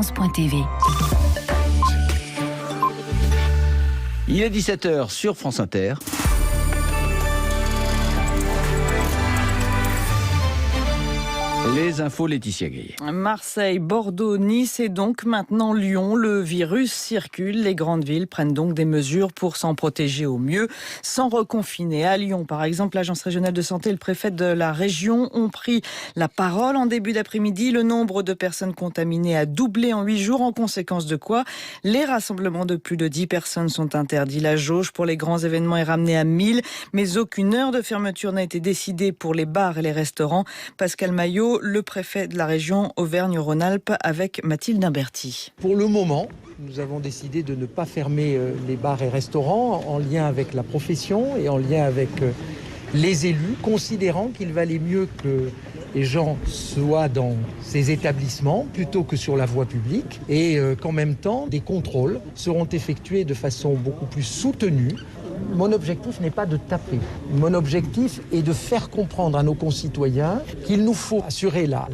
France.tv. Il est 17h sur France Inter. Les infos, Laetitia Gaillet. Marseille, Bordeaux, Nice et donc maintenant Lyon. Le virus circule. Les grandes villes prennent donc des mesures pour s'en protéger au mieux, sans reconfiner. À Lyon, par exemple, l'Agence régionale de santé et le préfet de la région ont pris la parole en début d'après-midi. Le nombre de personnes contaminées a doublé en 8 jours, en conséquence de quoi les rassemblements de plus de 10 personnes sont interdits. La jauge pour les grands événements est ramenée à 1000, mais aucune heure de fermeture n'a été décidée pour les bars et les restaurants. Pascal Maillot, le préfet de la région Auvergne-Rhône-Alpes, avec Mathilde Imberti. Pour le moment, nous avons décidé de ne pas fermer les bars et restaurants en lien avec la profession et en lien avec les élus, considérant qu'il valait mieux que les gens soient dans ces établissements plutôt que sur la voie publique et qu'en même temps, des contrôles seront effectués de façon beaucoup plus soutenue. Mon objectif n'est pas de taper. Mon objectif est de faire comprendre à nos concitoyens qu'il nous faut assurer la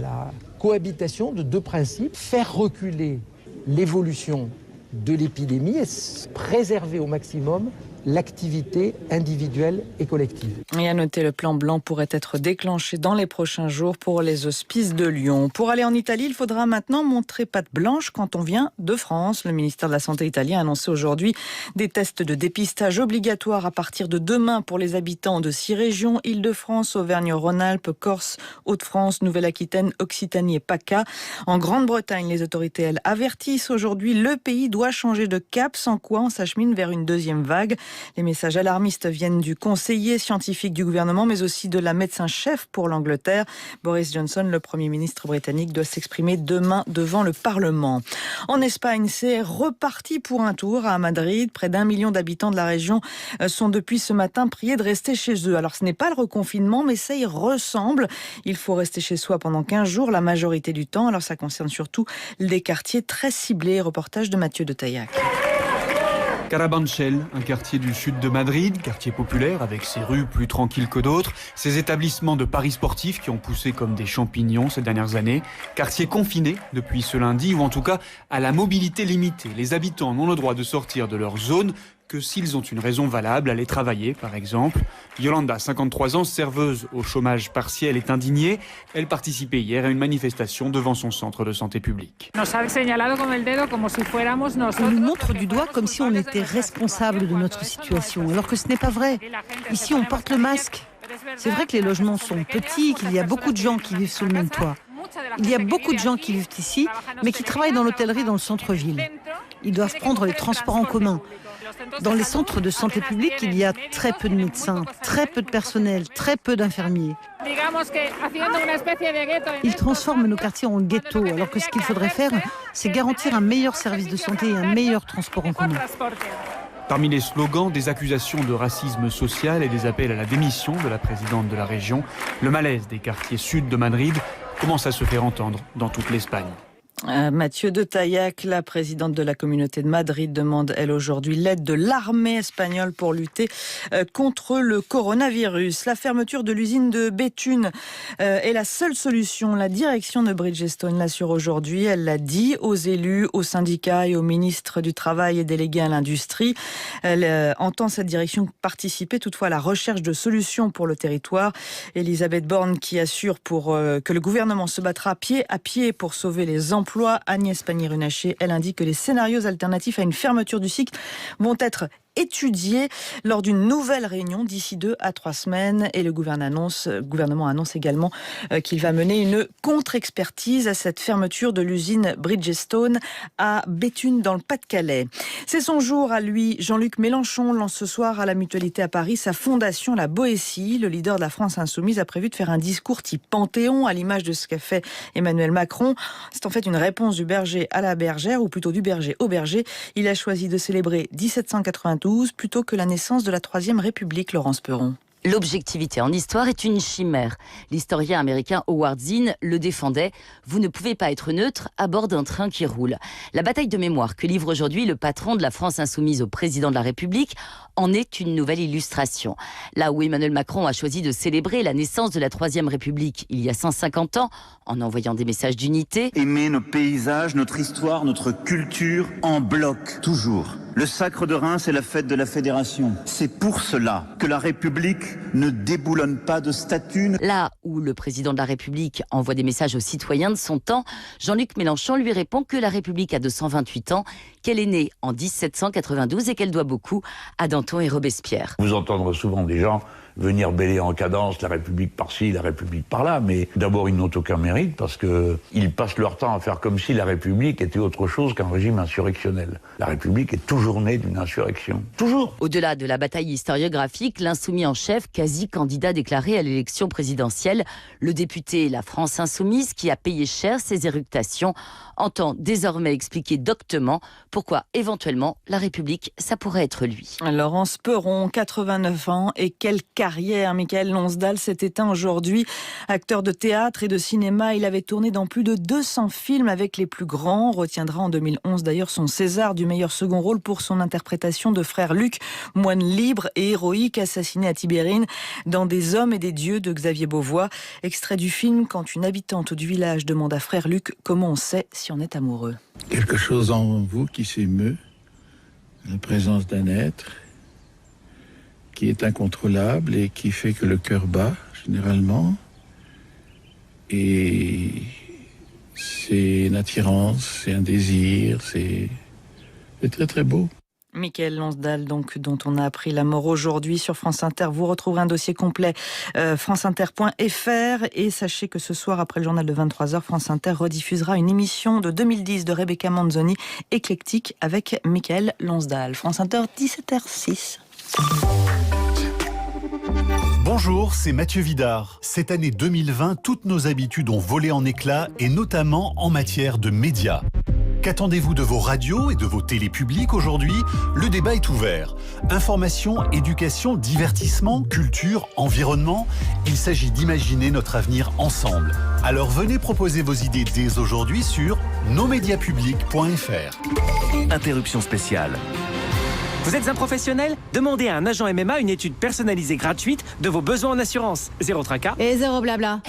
cohabitation de deux principes, faire reculer l'évolution de l'épidémie et préserver au maximum l'activité individuelle et collective. Et à noter, le plan blanc pourrait être déclenché dans les prochains jours pour les hospices de Lyon. Pour aller en Italie, il faudra maintenant montrer patte blanche quand on vient de France. Le ministère de la Santé italien a annoncé aujourd'hui des tests de dépistage obligatoires à partir de demain pour les habitants de 6 régions, Île-de-France, Auvergne-Rhône-Alpes, Corse, Hauts-de-France, Nouvelle-Aquitaine, Occitanie et PACA. En Grande-Bretagne, les autorités, elles, avertissent aujourd'hui, le pays doit changer de cap, sans quoi on s'achemine vers une deuxième vague. Les messages alarmistes viennent du conseiller scientifique du gouvernement, mais aussi de la médecin-chef pour l'Angleterre. Boris Johnson, le Premier ministre britannique, doit s'exprimer demain devant le Parlement. En Espagne, c'est reparti pour un tour à Madrid. Près d'1 million d'habitants de la région sont depuis ce matin priés de rester chez eux. Alors ce n'est pas le reconfinement, mais ça y ressemble. Il faut rester chez soi pendant 15 jours, la majorité du temps. Alors ça concerne surtout des quartiers très ciblés. Reportage de Mathieu de Taillac. Carabanchel, un quartier du sud de Madrid, quartier populaire avec ses rues plus tranquilles que d'autres, ses établissements de paris sportifs qui ont poussé comme des champignons ces dernières années, quartier confiné depuis ce lundi ou en tout cas à la mobilité limitée. Les habitants n'ont le droit de sortir de leur zone que s'ils ont une raison valable, aller travailler par exemple. Yolanda, 53 ans, serveuse au chômage partiel, est indignée. Elle participait hier à une manifestation devant son centre de santé publique. On nous montre du doigt comme si on était responsable de notre situation, alors que ce n'est pas vrai. Ici, on porte le masque. C'est vrai que les logements sont petits, qu'il y a beaucoup de gens qui vivent sous le même toit. Il y a beaucoup de gens qui vivent ici, mais qui travaillent dans l'hôtellerie dans le centre-ville. Ils doivent prendre les transports en commun. Dans les centres de santé publique, il y a très peu de médecins, très peu de personnel, très peu d'infirmiers. Ils transforment nos quartiers en ghettos, alors que ce qu'il faudrait faire, c'est garantir un meilleur service de santé et un meilleur transport en commun. Parmi les slogans, des accusations de racisme social et des appels à la démission de la présidente de la région, le malaise des quartiers sud de Madrid commence à se faire entendre dans toute l'Espagne. Mathieu de Taillac, la présidente de la Communauté de Madrid, demande, elle, aujourd'hui l'aide de l'armée espagnole pour lutter contre le coronavirus. La fermeture de l'usine de Béthune est la seule solution. La direction de Bridgestone l'assure aujourd'hui. Elle l'a dit aux élus, aux syndicats et au ministre du Travail et délégué à l'industrie. Elle entend, cette direction, participer toutefois à la recherche de solutions pour le territoire. Elisabeth Borne qui assure que le gouvernement se battra pied à pied pour sauver les emplois. Agnès Pannier-Runacher, elle indique que les scénarios alternatifs à une fermeture du cycle vont être étudiés lors d'une nouvelle réunion d'ici 2 à 3 semaines. Et le gouvernement annonce également qu'il va mener une contre-expertise à cette fermeture de l'usine Bridgestone à Béthune dans le Pas-de-Calais. C'est son jour à lui. Jean-Luc Mélenchon lance ce soir à la Mutualité à Paris sa fondation La Boétie. Le leader de la France insoumise a prévu de faire un discours type Panthéon à l'image de ce qu'a fait Emmanuel Macron. C'est en fait une réponse du berger à la bergère, ou plutôt du berger au berger. Il a choisi de célébrer 1792 plutôt que la naissance de la Troisième République, Laurence Perron. L'objectivité en histoire est une chimère. L'historien américain Howard Zinn le défendait. Vous ne pouvez pas être neutre à bord d'un train qui roule. La bataille de mémoire que livre aujourd'hui le patron de la France insoumise au président de la République en est une nouvelle illustration. Là où Emmanuel Macron a choisi de célébrer la naissance de la Troisième République il y a 150 ans, en envoyant des messages d'unité. Aimer nos paysages, notre histoire, notre culture en bloc, toujours. Le Sacre de Reims est la fête de la Fédération. C'est pour cela que la République ne déboulonne pas de statues. Là où le président de la République envoie des messages aux citoyens de son temps, Jean-Luc Mélenchon lui répond que la République a 228 ans, qu'elle est née en 1792 et qu'elle doit beaucoup à Danton et Robespierre. Vous entendrez souvent des gens venir bêler en cadence la République par-ci, la République par-là, mais d'abord ils n'ont aucun mérite parce qu'ils passent leur temps à faire comme si la République était autre chose qu'un régime insurrectionnel. La République est toujours née d'une insurrection. Toujours. Au-delà de la bataille historiographique, l'insoumis en chef, quasi candidat déclaré à l'élection présidentielle, le député La France Insoumise, qui a payé cher ses éructations, entend désormais expliquer doctement pourquoi éventuellement la République, ça pourrait être lui. Laurence Perron, 89 ans, et quelle carrière. Michael Lonsdal s'est éteint aujourd'hui. Acteur de théâtre et de cinéma, il avait tourné dans plus de 200 films avec les plus grands. On retiendra en 2011 d'ailleurs son César du meilleur second rôle pour son interprétation de frère Luc, moine libre et héroïque assassiné à Tibérine dans Des hommes et des dieux de Xavier Beauvois. Extrait du film quand une habitante du village demande à frère Luc comment on sait si on est amoureux. Quelque chose en vous qui s'émeut, la présence d'un être qui est incontrôlable et qui fait que le cœur bat, généralement. Et c'est une attirance, c'est un désir, c'est très très beau. Michael Lonsdal, donc, dont on a appris la mort aujourd'hui sur France Inter. Vous retrouverez un dossier complet franceinter.fr et sachez que ce soir, après le journal de 23h, France Inter rediffusera une émission de 2010 de Rebecca Manzoni, éclectique, avec Michael Lonsdal. France Inter, 17h06. Bonjour, c'est Mathieu Vidard. Cette année 2020, toutes nos habitudes ont volé en éclats et notamment en matière de médias. Qu'attendez-vous de vos radios et de vos télés publiques aujourd'hui ? Le débat est ouvert. Information, éducation, divertissement, culture, environnement. Il s'agit d'imaginer notre avenir ensemble. Alors venez proposer vos idées dès aujourd'hui sur nosmediapublics.fr. Interruption spéciale. Vous êtes un professionnel ? Demandez à un agent MMA une étude personnalisée gratuite de vos besoins en assurance. Zéro tracas. Et zéro blabla.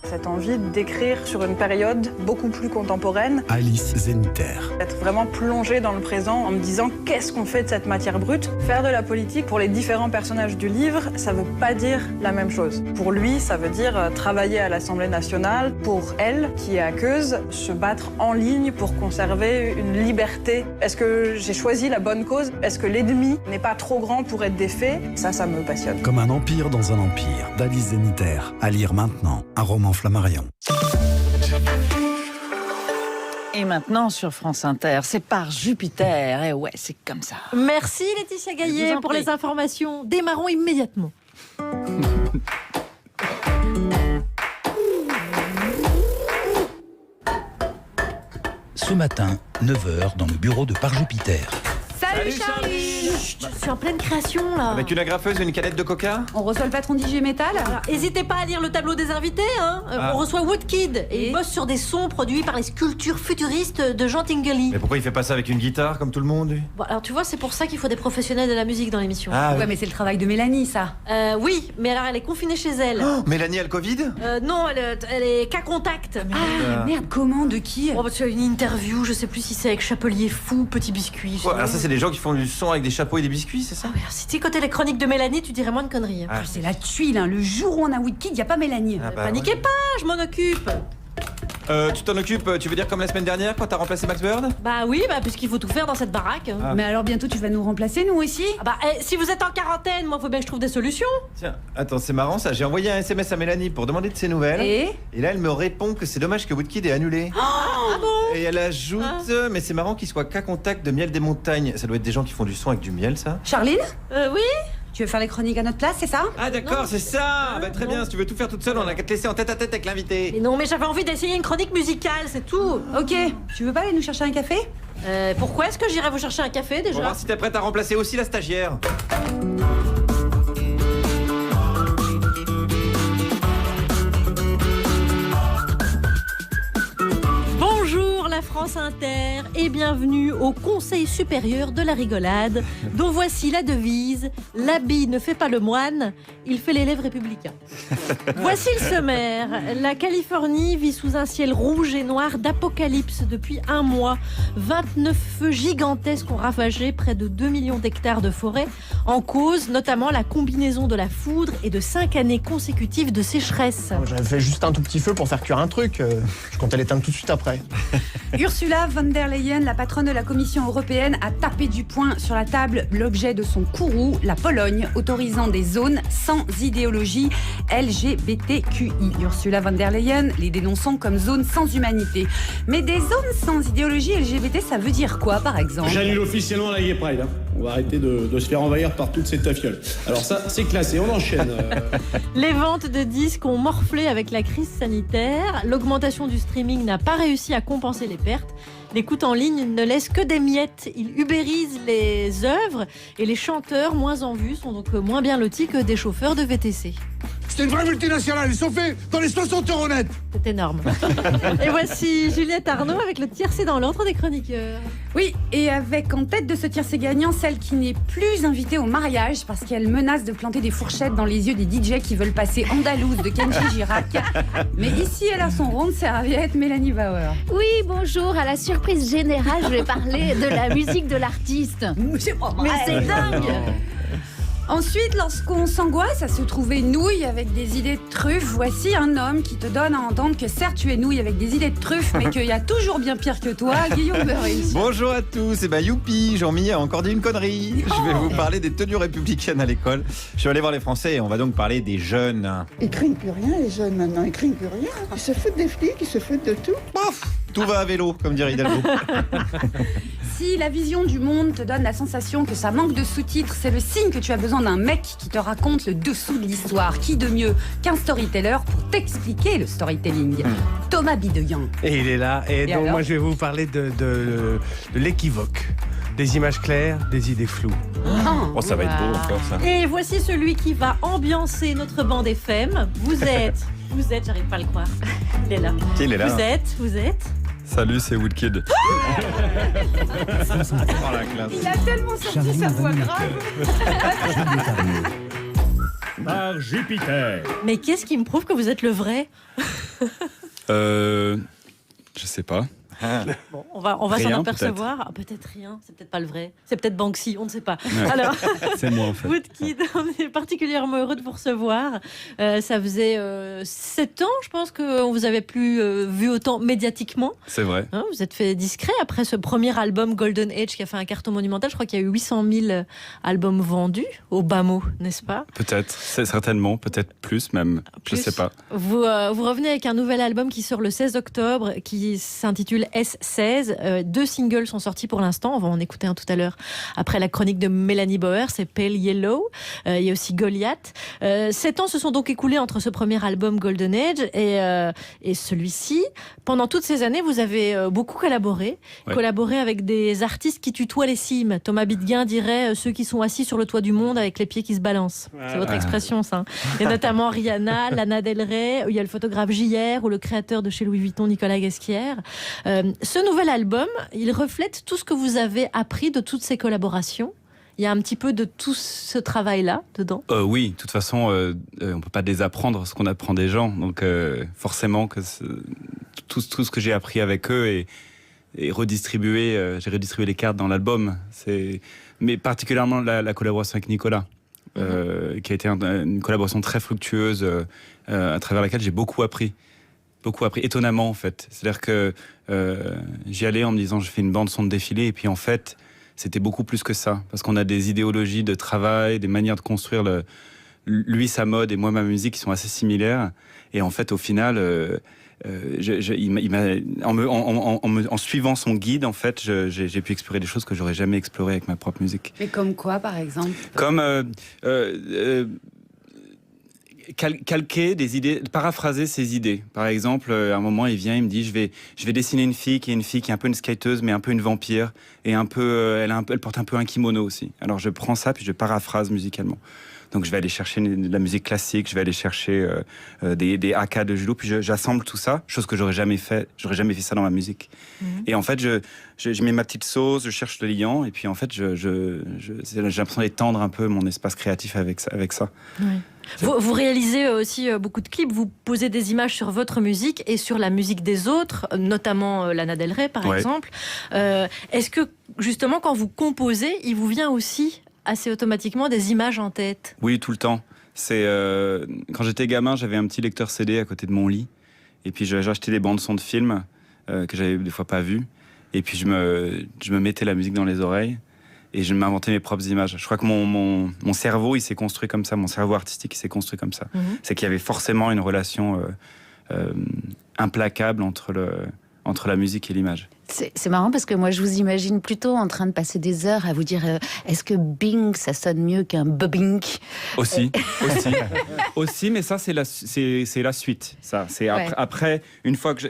Cette envie d'écrire sur une période beaucoup plus contemporaine. Alice Zeniter. Être vraiment plongé dans le présent en me disant qu'est-ce qu'on fait de cette matière brute. Faire de la politique pour les différents personnages du livre, ça veut pas dire la même chose. Pour lui, ça veut dire travailler à l'Assemblée nationale. Pour elle, qui est aqueuse, se battre en ligne pour conserver une liberté. Est-ce que j'ai choisi la bonne cause ? Est-ce que l'ennemi n'est pas trop grand pour être défait ? Ça me passionne. Comme un empire dans un empire, d'Alice Zeniter. À lire maintenant, un roman Flammarion. Et maintenant sur France Inter, c'est par Jupiter. Et ouais, c'est comme ça. Merci Laetitia Gaillet pour les informations. Démarrons immédiatement. Ce matin, 9h, dans le bureau de Par Jupiter. Salut Charlie. Chut, je suis en pleine création là. Avec une agrafeuse et une canette de coca. On reçoit le patron d'IG Metal. N'hésitez pas à lire le tableau des invités. On reçoit Woodkid et il bosse sur des sons produits par les sculptures futuristes de Jean Tinguely. Mais pourquoi il fait pas ça avec une guitare comme tout le monde lui ? Bon, alors tu vois, c'est pour ça qu'il faut des professionnels de la musique dans l'émission. Ah, ouais, mais c'est le travail de Mélanie, ça. Oui, mais alors elle est confinée chez elle. Mélanie a le Covid ? Non, elle est cas contact. Merde, comment ? De qui ? Tu as une interview, je sais plus si c'est avec Chapelier Fou, Petit Biscuit. Ouais, alors ça c'est des gens qui font du son avec des chapeaux et des biscuits, c'est ça ? Si tu écoutais les chroniques de Mélanie, tu dirais moins de conneries. C'est la tuile, le jour où on a Woodkid, il n'y a pas Mélanie. Paniquez pas, je m'en occupe. Tu t'en occupes, tu veux dire comme la semaine dernière quand t'as remplacé Max Bird ? Bah oui, puisqu'il faut tout faire dans cette baraque. Mais alors bientôt tu vas nous remplacer, nous aussi ? Si vous êtes en quarantaine, moi faut bien que je trouve des solutions. Tiens, attends, c'est marrant ça, j'ai envoyé un SMS à Mélanie pour demander de ses nouvelles. Et là elle me répond que c'est dommage que Woodkid ait annulé. Ah bon ? Et elle ajoute, mais c'est marrant qu'il soit qu'à contact de Miel des Montagnes. Ça doit être des gens qui font du son avec du miel, ça ? Charline ? Oui ? Tu veux faire les chroniques à notre place, c'est ça ? Ah d'accord, c'est ça. Très bien, si tu veux tout faire toute seule, on a qu'à te laisser en tête à tête avec l'invité. Mais non, mais j'avais envie d'essayer une chronique musicale, c'est tout. Ok, tu veux pas aller nous chercher un café ? Pourquoi est-ce que j'irais vous chercher un café déjà ? Pour voir si t'es prête à remplacer aussi la stagiaire. France Inter et bienvenue au Conseil supérieur de la rigolade, dont voici la devise: l'habit ne fait pas le moine, il fait l'élève républicain. Voici le sommaire. La Californie vit sous un ciel rouge et noir d'apocalypse depuis un mois. 29 feux gigantesques ont ravagé près de 2 millions d'hectares de forêt, en cause notamment la combinaison de la foudre et de 5 années consécutives de sécheresse. J'avais fait juste un tout petit feu pour faire cuire un truc. Je comptais l'éteindre tout de suite après. Ursula von der Leyen, la patronne de la Commission européenne, a tapé du poing sur la table l'objet de son courroux, la Pologne, autorisant des zones sans idéologie LGBTQI. Ursula von der Leyen les dénonçant comme zones sans humanité. Mais des zones sans idéologie LGBT, ça veut dire quoi, par exemple? J'annule officiellement la Gay Pride. On va arrêter de se faire envahir par toutes ces tafioles. Alors ça, c'est classé, on enchaîne. Les ventes de disques ont morflé avec la crise sanitaire. L'augmentation du streaming n'a pas réussi à compenser les pertes. L'écoute en ligne ne laisse que des miettes. Il ubérise les œuvres et les chanteurs moins en vue sont donc moins bien lotis que des chauffeurs de VTC. C'est une vraie multinationale, ils sont faits dans les 60 € net. C'est énorme. Et voici Juliette Arnaud avec le tiercé dans l'ordre des chroniqueurs. Oui, et avec en tête de ce tiercé gagnant celle qui n'est plus invitée au mariage parce qu'elle menace de planter des fourchettes dans les yeux des DJ qui veulent passer Andalouse de Kenji Girac. Mais ici, elle a son rond de serviette, Mélanie Bauer. Oui, bonjour. À la surprise générale, je vais parler de la musique de l'artiste. Mais c'est pas vrai. Mais c'est dingue. Ensuite, lorsqu'on s'angoisse à se trouver nouille avec des idées de truffes, voici un homme qui te donne à entendre que certes tu es nouille avec des idées de truffes, mais qu'il y a toujours bien pire que toi, Guillaume Meurice. Bonjour à tous, et youpi, Jean-Mi a encore dit une connerie. Je vais vous parler des tenues républicaines à l'école. Je suis allé voir les Français et on va donc parler des jeunes. Ils craignent plus rien, les jeunes maintenant, ils craignent plus rien. Ils se foutent des flics, ils se foutent de tout. Paf, tout va à vélo, comme dirait Hidalgo. Si la vision du monde te donne la sensation que ça manque de sous-titres, c'est le signe que tu as besoin d'un mec qui te raconte le dessous de l'histoire. Qui de mieux qu'un storyteller pour t'expliquer le storytelling? Thomas Bideyan. Et il est là. Et donc, moi, je vais vous parler de l'équivoque. Des images claires, des idées floues. Oh, ça va être beau encore, ça. Et voici celui qui va ambiancer notre bande FM. Vous êtes, j'arrive pas à le croire. Il est là. Il est là. Vous êtes. Salut, c'est Woodkid. Il a tellement sorti sa voix grave. Par Jupiter. Mais qu'est-ce qui me prouve que vous êtes le vrai? Je sais pas. Bon, on va s'en apercevoir. Peut-être. Peut-être rien, c'est peut-être pas le vrai. C'est peut-être Banksy, on ne sait pas. Ouais. Alors, c'est moi en fait. Woodkid, on est particulièrement heureux de vous recevoir. Ça faisait 7 ans, je pense, qu'on vous avait plus vu autant médiatiquement. C'est vrai. Hein, vous êtes fait discret après ce premier album Golden Age qui a fait un carton monumental. Je crois qu'il y a eu 800 000 albums vendus au bas mot, n'est-ce pas? Peut-être, c'est certainement, peut-être plus même. Je sais pas. Vous revenez avec un nouvel album qui sort le 16 octobre, qui s'intitule S16. 2 singles sont sortis pour l'instant. On va en écouter un tout à l'heure après la chronique de Mélanie Bauer. C'est Pale Yellow. Il y a aussi Goliath. 7 ans se sont donc écoulés entre ce premier album Golden Age et celui-ci. Pendant toutes ces années, vous avez beaucoup collaboré. Ouais. Collaboré avec des artistes qui tutoient les cimes. Thomas Bidguin dirait ceux qui sont assis sur le toit du monde avec les pieds qui se balancent. C'est votre expression, ça. Il y a notamment Rihanna, Lana Del Rey. Il y a le photographe JR ou le créateur de chez Louis Vuitton, Nicolas Guesquière. Ce nouvel album, il reflète tout ce que vous avez appris de toutes ces collaborations. Il y a un petit peu de tout ce travail-là dedans. Oui, de toute façon, on peut pas désapprendre ce qu'on apprend des gens. Donc forcément que tout ce que j'ai appris avec eux est redistribué. J'ai redistribué les cartes dans l'album. Mais particulièrement la collaboration avec Nicolas, qui a été une collaboration très fructueuse à travers laquelle j'ai beaucoup appris, étonnamment en fait. C'est-à-dire que j'y allais en me disant je fais une bande son de défilé et puis en fait c'était beaucoup plus que ça parce qu'on a des idéologies de travail, des manières de construire lui sa mode et moi ma musique qui sont assez similaires et en fait au final en suivant son guide en fait j'ai pu explorer des choses que j'aurais jamais explorées avec ma propre musique. Mais comme quoi par exemple? Comme calquer des idées, paraphraser ses idées. Par exemple, à un moment, il vient, il me dit, je vais dessiner une fille qui est un peu une skateuse, mais un peu une vampire, et un peu, elle porte un peu un kimono aussi. Alors je prends ça, puis je paraphrase musicalement. Donc je vais aller chercher de la musique classique, je vais aller chercher des haka de judo, puis j'assemble tout ça, chose que j'aurais jamais fait ça dans ma musique. Et en fait, je mets ma petite sauce, je cherche le liant, et puis en fait, j'ai l'impression d'étendre un peu mon espace créatif avec ça. Oui. Vous réalisez aussi beaucoup de clips, vous posez des images sur votre musique et sur la musique des autres, notamment Lana Del Rey par exemple. Est-ce que justement quand vous composez, il vous vient aussi assez automatiquement des images en tête? Oui, tout le temps. Quand j'étais gamin, j'avais un petit lecteur CD à côté de mon lit, et puis j'achetais des bandes son de films que j'avais des fois pas vues, et puis je me mettais la musique dans les oreilles. Et je m'inventais mes propres images. Je crois que mon cerveau, il s'est construit comme ça. Mon cerveau artistique, il s'est construit comme ça. C'est qu'il y avait forcément une relation implacable entre la musique et l'image. C'est marrant parce que moi, je vous imagine plutôt en train de passer des heures à vous dire est-ce que Bing, ça sonne mieux qu'un Bobink? Aussi, mais ça, c'est la suite. Ça, c'est après, une fois que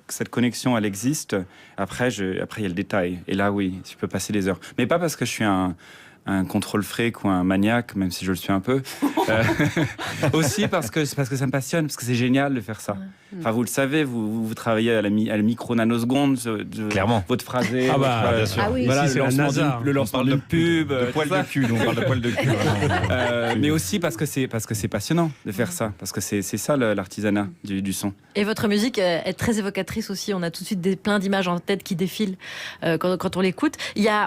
cette connexion, elle existe, après, il y a le détail. Et là, oui, je peux passer des heures. Mais pas parce que je suis un contrôle freak ou un maniaque, même si je le suis un peu. Aussi parce que ça me passionne, parce que c'est génial de faire ça. Enfin, vous le savez, vous travaillez à la micro-nanoseconde. Clairement. Votre phrasé. Bien sûr. Ah oui. Voilà, le lancement d'une pub. De poil de cul, on parle de poil de cul. Mais aussi parce que c'est passionnant de faire ça, parce que c'est ça l'artisanat du son. Et votre musique est très évocatrice aussi. On a tout de suite plein d'images en tête qui défilent quand on l'écoute.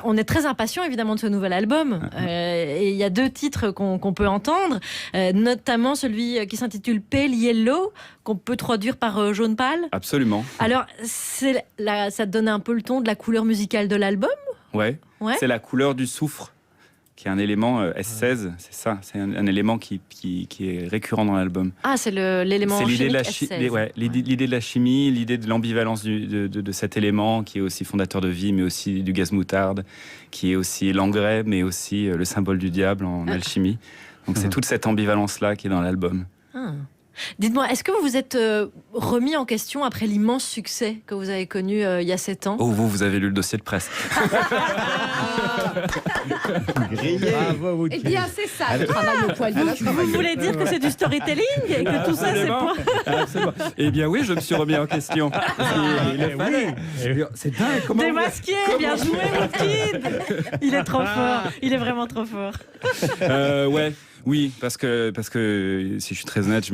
On est très impatient évidemment de ce nouvel album. Et il y a 2 titres qu'on peut entendre, notamment celui qui s'intitule Pale Yellow, qu'on peut traduire par jaune pâle. Absolument. Alors, ça donne un peu le ton de la couleur musicale de l'album? Ouais. C'est la couleur du soufre, qui est un élément S16, c'est ça, c'est un élément qui est récurrent dans l'album. Ah, c'est l'élément chimique S16. L'idée de la chimie, l'idée de l'ambivalence de cet élément qui est aussi fondateur de vie, mais aussi du gaz moutarde, qui est aussi l'engrais, mais aussi le symbole du diable en alchimie. Donc c'est toute cette ambivalence-là qui est dans l'album. Dites-moi, est-ce que vous vous êtes remis en question après l'immense succès que vous avez connu il y a 7 ans? Oh, vous avez lu le dossier de presse. Grillé. Eh bien, c'est ça, le travail au poil de l'autre. Vous voulez dire que c'est du storytelling et que tout ça, c'est pas... Absolument. Eh bien oui, je me suis remis en question. C'est dingue. Démasqué, bien joué, Woodkid. Il est trop fort. Il est vraiment trop fort. Oui, parce que si je suis très honnête,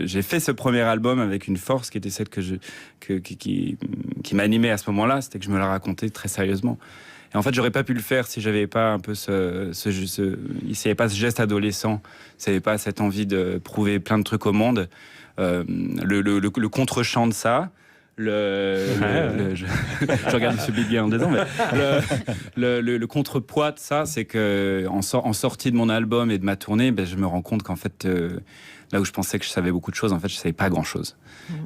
j'ai fait ce premier album avec une force qui était celle qui m'animait à ce moment-là, c'était que je me la racontais très sérieusement. Et en fait, j'aurais pas pu le faire si j'avais pas un peu s'il n'y avait pas ce geste adolescent, s'il n'y avait pas cette envie de prouver plein de trucs au monde. Le contre-champ de ça. Je regarde M. Bigger en disant, mais le contrepoids de ça, c'est que en sortie de mon album et de ma tournée, je me rends compte qu'en fait, là où je pensais que je savais beaucoup de choses, en fait, je savais pas grand-chose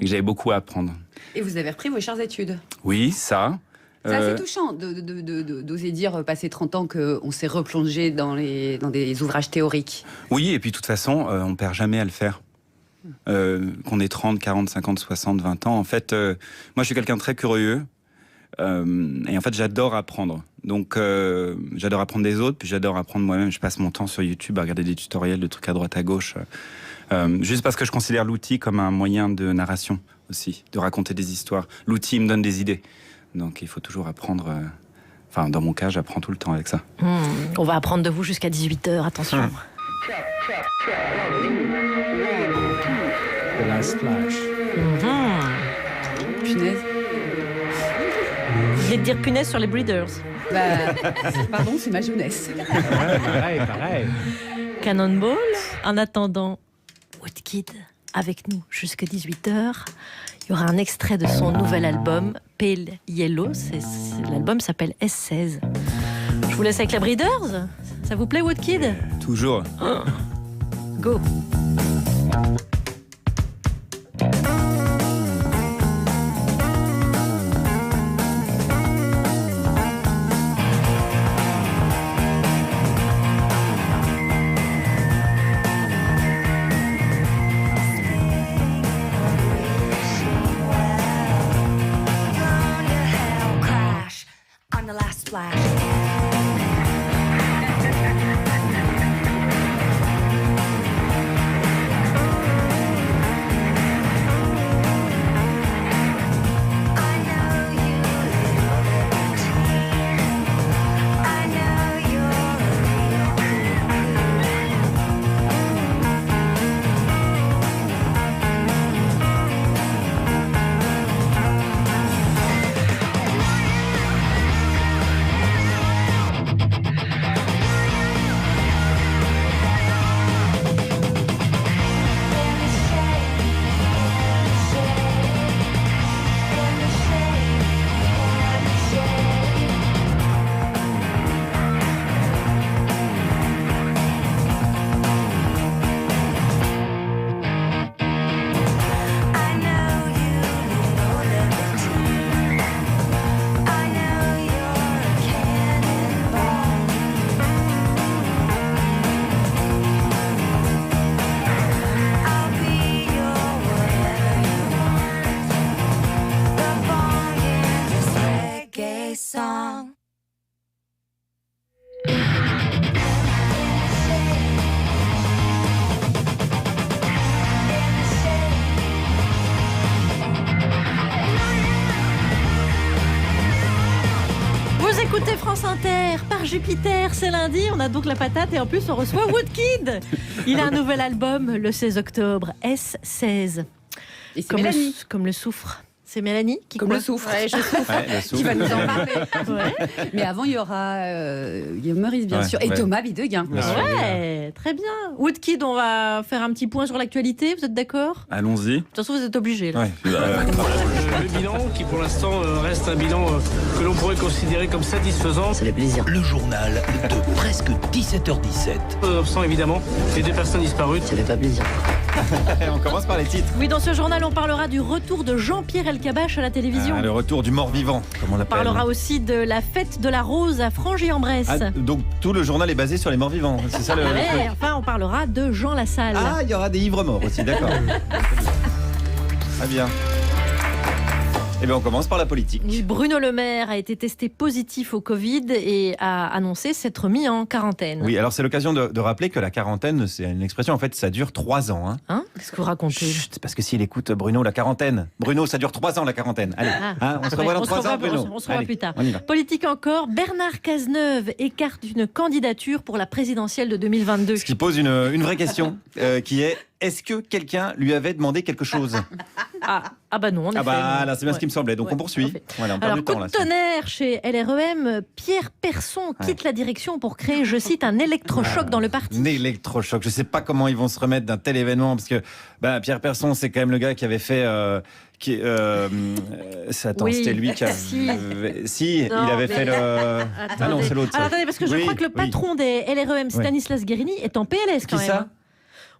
et que j'avais beaucoup à apprendre. Et vous avez repris vos chères études. Oui, ça. C'est assez touchant d'oser dire, passé 30 ans, qu'on s'est replongé dans des ouvrages théoriques. Oui, et puis de toute façon, on perd jamais à le faire. Qu'on ait 30, 40, 50, 60, 20 ans. En fait, moi, je suis quelqu'un de très curieux. Et en fait, j'adore apprendre. Donc, j'adore apprendre des autres, puis j'adore apprendre moi-même. Je passe mon temps sur YouTube à regarder des tutoriels de trucs à droite, à gauche. Juste parce que je considère l'outil comme un moyen de narration aussi, de raconter des histoires. L'outil me donne des idées. Donc, il faut toujours apprendre... Enfin, dans mon cas, j'apprends tout le temps avec ça. On va apprendre de vous jusqu'à 18h, attention. The Last Flash. Punaise. Vous voulez dire punaise sur les Breeders? Pardon, c'est ma jeunesse. Pareil. Cannonball. En attendant, Woodkid avec nous jusqu'à 18h. Il y aura un extrait de son nouvel album, Pale Yellow. L'album s'appelle S16. Je vous laisse avec les Breeders. Ça vous plaît, Woodkid? Toujours. Go. song. Vous écoutez France Inter, par Jupiter, c'est lundi, on a donc la patate et en plus on reçoit Woodkid. Il a un nouvel album le 16 octobre, S16. Et c'est Mélanie. Comme le soufre. C'est Mélanie qui Comme quoi le soufre. Ouais, je souffre. Ouais, le souffle. Qui va nous en parler. Ouais. Mais avant, il y aura Guillaume Meurice, bien sûr, et Thomas Bidegain. Ouais, très bien. Woodkid, on va faire un petit point sur l'actualité, vous êtes d'accord? Allons-y. De toute façon, vous êtes obligés. Ouais. Le bilan qui pour l'instant reste un bilan que l'on pourrait considérer comme satisfaisant. Ça fait plaisir. Le journal de presque 17h17. Sans évidemment les 2 personnes disparues. Ça fait pas plaisir. On commence par les titres. Oui, dans ce journal, on parlera du retour de Jean-Pierre Elkabbach à la télévision. Le retour du mort-vivant, comme on On l'appelle. parlera aussi de la fête de la rose à Frangy-en-Bresse. Donc tout le journal est basé sur les morts-vivants, c'est ça le Ouais, truc. enfin, on parlera de Jean Lassalle. Ah, il y aura des ivres-morts aussi, d'accord. Très bien. Eh bien, on commence par la politique. Oui, Bruno Le Maire a été testé positif au Covid et a annoncé s'être mis en quarantaine. Oui, alors c'est l'occasion de rappeler que la quarantaine, c'est une expression, en fait, ça dure 3 ans. Hein, qu'est-ce que vous racontez? Chut, parce que s'il écoute Bruno, la quarantaine. Bruno, ça dure 3 ans, la quarantaine. Allez, on se revoit dans 3 ans, Bruno. On se revoit Allez, plus tard. on y va. Politique encore, Bernard Cazeneuve écarte une candidature pour la présidentielle de 2022. Ce qui pose une vraie question, qui est, est-ce que quelqu'un lui avait demandé quelque chose? Ah bah non, en effet, là, non. c'est bien ce qui me semblait, donc on poursuit. Voilà, on perd Alors, du temps, coup là. de tonnerre chez LREM, Pierre Persson quitte la direction pour créer, je cite, un électrochoc dans le parti. Un électrochoc. Je ne sais pas comment ils vont se remettre d'un tel événement, parce que Pierre Persson, c'est quand même le gars qui avait fait... c'était lui qui avait... Si, Non, il avait mais- fait le... Ah non, c'est l'autre. ça. Alors, attendez, parce que je Oui, crois que le oui. patron des LREM, Stanislas Guérini, est en PLS quand Qui même. ça?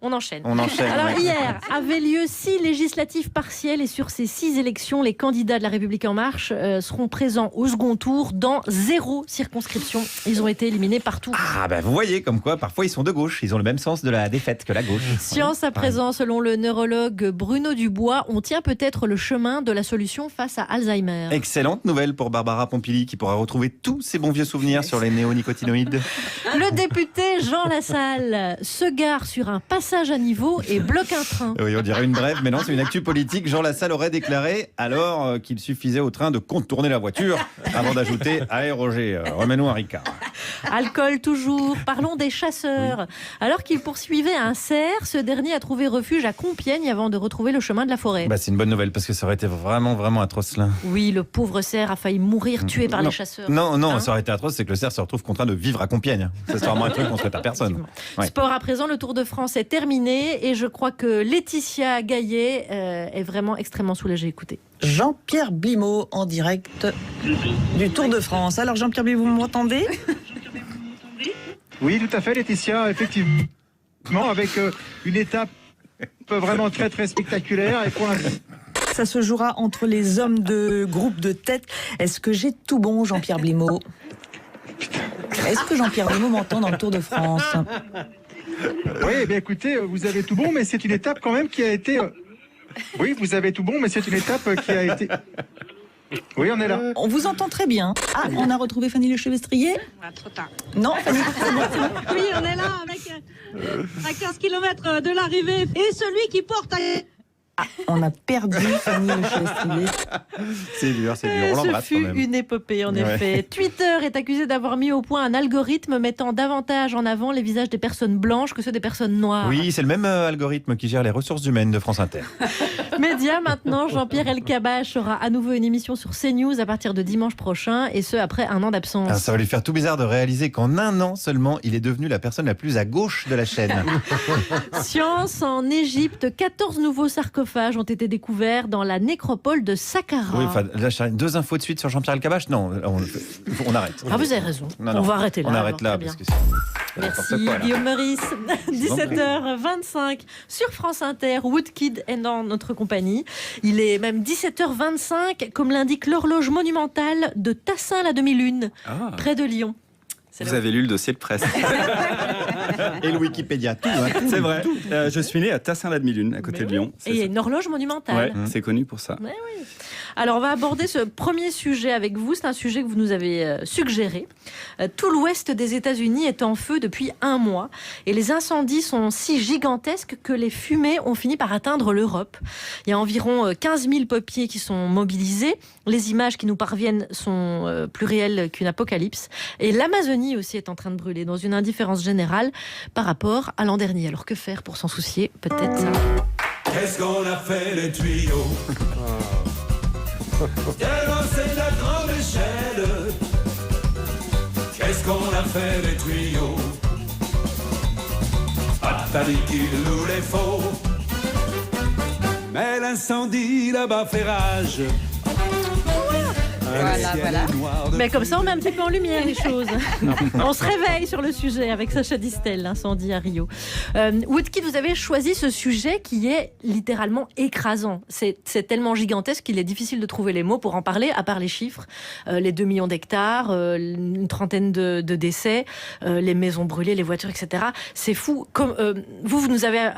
On enchaîne. On enchaîne, Alors ouais. hier avait lieu 6 législatives partielles et sur ces 6 élections, les candidats de La République En Marche seront présents au second tour dans 0 circonscription. Ils ont été éliminés partout. Ah vous voyez, comme quoi, parfois ils sont de gauche. Ils ont le même sens de la défaite que la gauche. Science à présent, selon le neurologue Bruno Dubois, on tient peut-être le chemin de la solution face à Alzheimer. Excellente nouvelle pour Barbara Pompili, qui pourra retrouver tous ses bons vieux souvenirs sur les néonicotinoïdes. Le député Jean Lassalle se gare sur un passage à niveau et bloque un train. Oui, on dirait une brève, mais non, c'est une actu politique. Jean Lassalle aurait déclaré alors qu'il suffisait au train de contourner la voiture avant d'ajouter « Allez Roger, remets-nous un Ricard ». Alcool toujours, parlons des chasseurs. Alors qu'il poursuivait un cerf, ce dernier a trouvé refuge à Compiègne avant de retrouver le chemin de la forêt. C'est une bonne nouvelle, parce que ça aurait été vraiment atroce là. Oui, le pauvre cerf a failli mourir tué par Non. les chasseurs. Non, Hein ça aurait été atroce, c'est que le cerf se retrouve contraint de vivre à Compiègne. C'est vraiment un truc qu'on souhaite à personne. Ouais. Sport à présent, le Tour de France est terminé et je crois que Laetitia Gaillet est vraiment extrêmement soulagée. Écoutez. Jean-Pierre Blimaud en direct du Tour de France. Alors Jean-Pierre Blimaud, vous m'entendez? Oui, tout à fait, Laetitia, effectivement, avec une étape vraiment très spectaculaire. Et pour l'instant, ça se jouera entre les hommes de groupe de tête. Est-ce que j'ai tout bon, Jean-Pierre Blimaud? Est-ce que Jean-Pierre Blimaud m'entend dans le Tour de France? Oui, eh bien écoutez, vous avez tout bon, mais c'est une étape quand même qui a été... Oui, vous avez tout bon, mais c'est une étape qui a été... Oui, on est là. On vous entend très bien. Ah, on a retrouvé Fanny Lechevestrier? Trop tard. Non, Fanny, c'est bon. Oui, on est là avec à 15 km de l'arrivée. Et celui qui porte On a perdu Fanny Lechevestrier. C'est dur, on Ce l'embrasse quand fut même. une épopée, en Ouais. effet. Twitter est accusé d'avoir mis au point un algorithme mettant davantage en avant les visages des personnes blanches que ceux des personnes noires. Oui, c'est le même algorithme qui gère les ressources humaines de France Inter. Média maintenant, Jean-Pierre Elkabbach aura à nouveau une émission sur CNews à partir de dimanche prochain, et ce après un an d'absence. Alors, ça va lui faire tout bizarre de réaliser qu'en un an seulement, il est devenu la personne la plus à gauche de la chaîne. Science, en Égypte, 14 nouveaux sarcophages ont été découverts dans la nécropole de Saqqara. Oui, enfin, là, 2 infos de suite sur Jean-Pierre Elkabbach. Non, on arrête. Ah, vous avez raison. Non, On va arrêter là. On alors, arrête là, très parce bien. que c'est n'importe Merci quoi, là. Guillaume Meurice. vous en prie. 17h25 sur France Inter. Woodkid est dans notre compagnie. Il est même 17h25, comme l'indique l'horloge monumentale de Tassin la demi-lune, près de Lyon. Vous avez lu le dossier de presse. Et le Wikipédia, tout. Hein, tout C'est vrai. tout. Je suis né à Tassin la demi-lune, à côté de Lyon. Et il y a une horloge monumentale. Ouais, c'est connu pour ça. Ouais, oui. Alors, on va aborder ce premier sujet avec vous. C'est un sujet que vous nous avez suggéré. Tout l'ouest des États-Unis est en feu depuis 1 mois. Et les incendies sont si gigantesques que les fumées ont fini par atteindre l'Europe. Il y a environ 15 000 pompiers qui sont mobilisés. Les images qui nous parviennent sont plus réelles qu'une apocalypse. Et l'Amazonie aussi est en train de brûler dans une indifférence générale par rapport à l'an dernier. Alors que faire pour s'en soucier? Peut-être ça. Qu'est-ce qu'on a fait les tuyaux? Tellement c'est de la grande échelle. Qu'est-ce qu'on a fait les tuyaux? Pas de panique, il nous les faut. Mais l'incendie là-bas fait rage. Voilà. Mais comme ça, on met un petit peu en lumière les choses. On se réveille sur le sujet avec Sacha Distel, l'incendie à Rio. Woodkid, vous avez choisi ce sujet qui est littéralement écrasant. C'est tellement gigantesque qu'il est difficile de trouver les mots pour en parler, à part les chiffres. Les 2 millions d'hectares, une trentaine de décès, les maisons brûlées, les voitures, etc. C'est fou. Comme, vous nous avez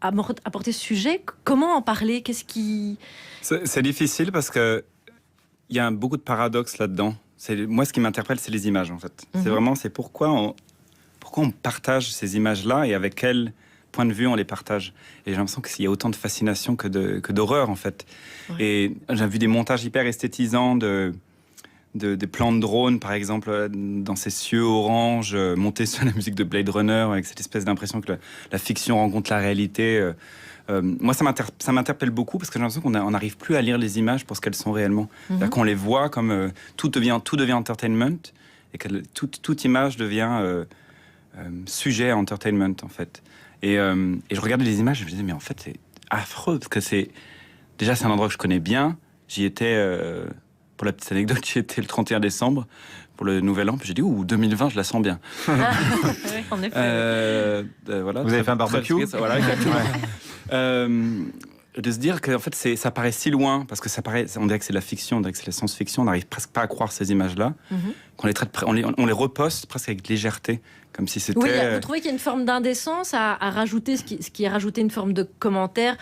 apporté ce sujet. Comment en parler? Qu'est-ce qui... C'est difficile parce que il y a beaucoup de paradoxes là-dedans. Moi, ce qui m'interpelle, c'est les images, en fait. C'est vraiment, pourquoi on partage ces images-là et avec quel point de vue on les partage. Et j'ai l'impression qu'il y a autant de fascination que d'horreur, en fait. Ouais. Et j'ai vu des montages hyper esthétisants de plans de drone, par exemple, dans ces cieux oranges, montés sur la musique de Blade Runner, avec cette espèce d'impression que la fiction rencontre la réalité. Moi, ça m'interpelle beaucoup parce que j'ai l'impression qu'on n'arrive plus à lire les images pour ce qu'elles sont réellement. Qu'on les voit comme tout devient entertainment et que toute image devient sujet à entertainment, en fait. Et je regardais les images et je me disais, mais en fait, c'est affreux parce que c'est un endroit que je connais bien. J'y étais, pour la petite anecdote, j'y étais le 31 décembre pour le Nouvel An, puis j'ai dit, 2020, je la sens bien. Oui, en effet. Voilà, vous avez fait un barbecue? Voilà, exactement. De se dire que en fait, ça paraît si loin, parce que on dirait que c'est de la fiction, on dirait que c'est la science-fiction, on n'arrive presque pas à croire ces images-là, qu'on les traite, on les reposte presque avec légèreté, comme si c'était... Oui, vous trouvez qu'il y a une forme d'indécence à rajouter, ce qui est rajouté une forme de commentaire,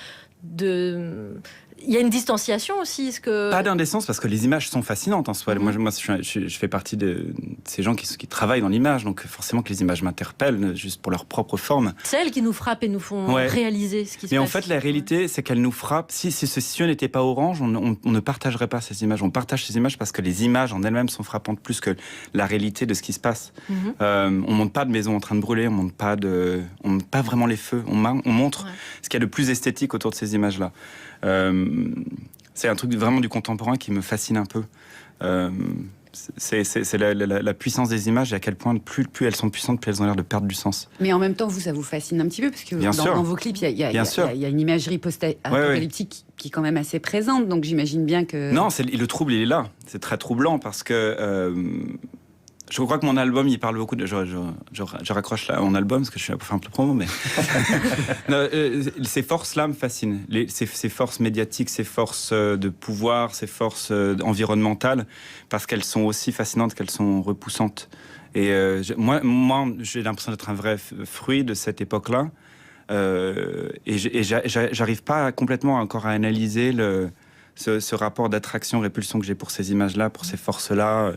Il y a une distanciation aussi, Pas d'indécence, parce que les images sont fascinantes en soi. Moi, je fais partie de ces gens qui travaillent dans l'image, donc forcément que les images m'interpellent, juste pour leur propre forme. C'est elles qui nous frappent et nous font réaliser ce qui se passe. Mais en fait, la réalité, c'est qu'elles nous frappent. Si ce ciel n'était pas orange, on ne partagerait pas ces images. On partage ces images parce que les images en elles-mêmes sont frappantes plus que la réalité de ce qui se passe. On ne montre pas de maisons en train de brûler, on ne montre pas vraiment les feux. On montre ce qu'il y a de plus esthétique autour de ces images-là. C'est un truc vraiment du contemporain qui me fascine un peu. C'est la puissance des images et à quel point plus elles sont puissantes, plus elles ont l'air de perdre du sens. Mais en même temps, ça vous fascine un petit peu parce que dans vos clips, il y a une imagerie post-apocalyptique qui est quand même assez présente. Donc j'imagine bien que... Non, le trouble, il est là. C'est très troublant parce que... je crois que mon album, il parle beaucoup de... Je raccroche là mon album, parce que je suis là pour faire un peu de promo, mais... ces forces-là me fascinent. Ces forces médiatiques, ces forces de pouvoir, ces forces environnementales, parce qu'elles sont aussi fascinantes qu'elles sont repoussantes. Et moi, j'ai l'impression d'être un vrai fruit de cette époque-là. Et j'arrive pas complètement encore à analyser ce rapport d'attraction-répulsion que j'ai pour ces images-là, pour ces forces-là...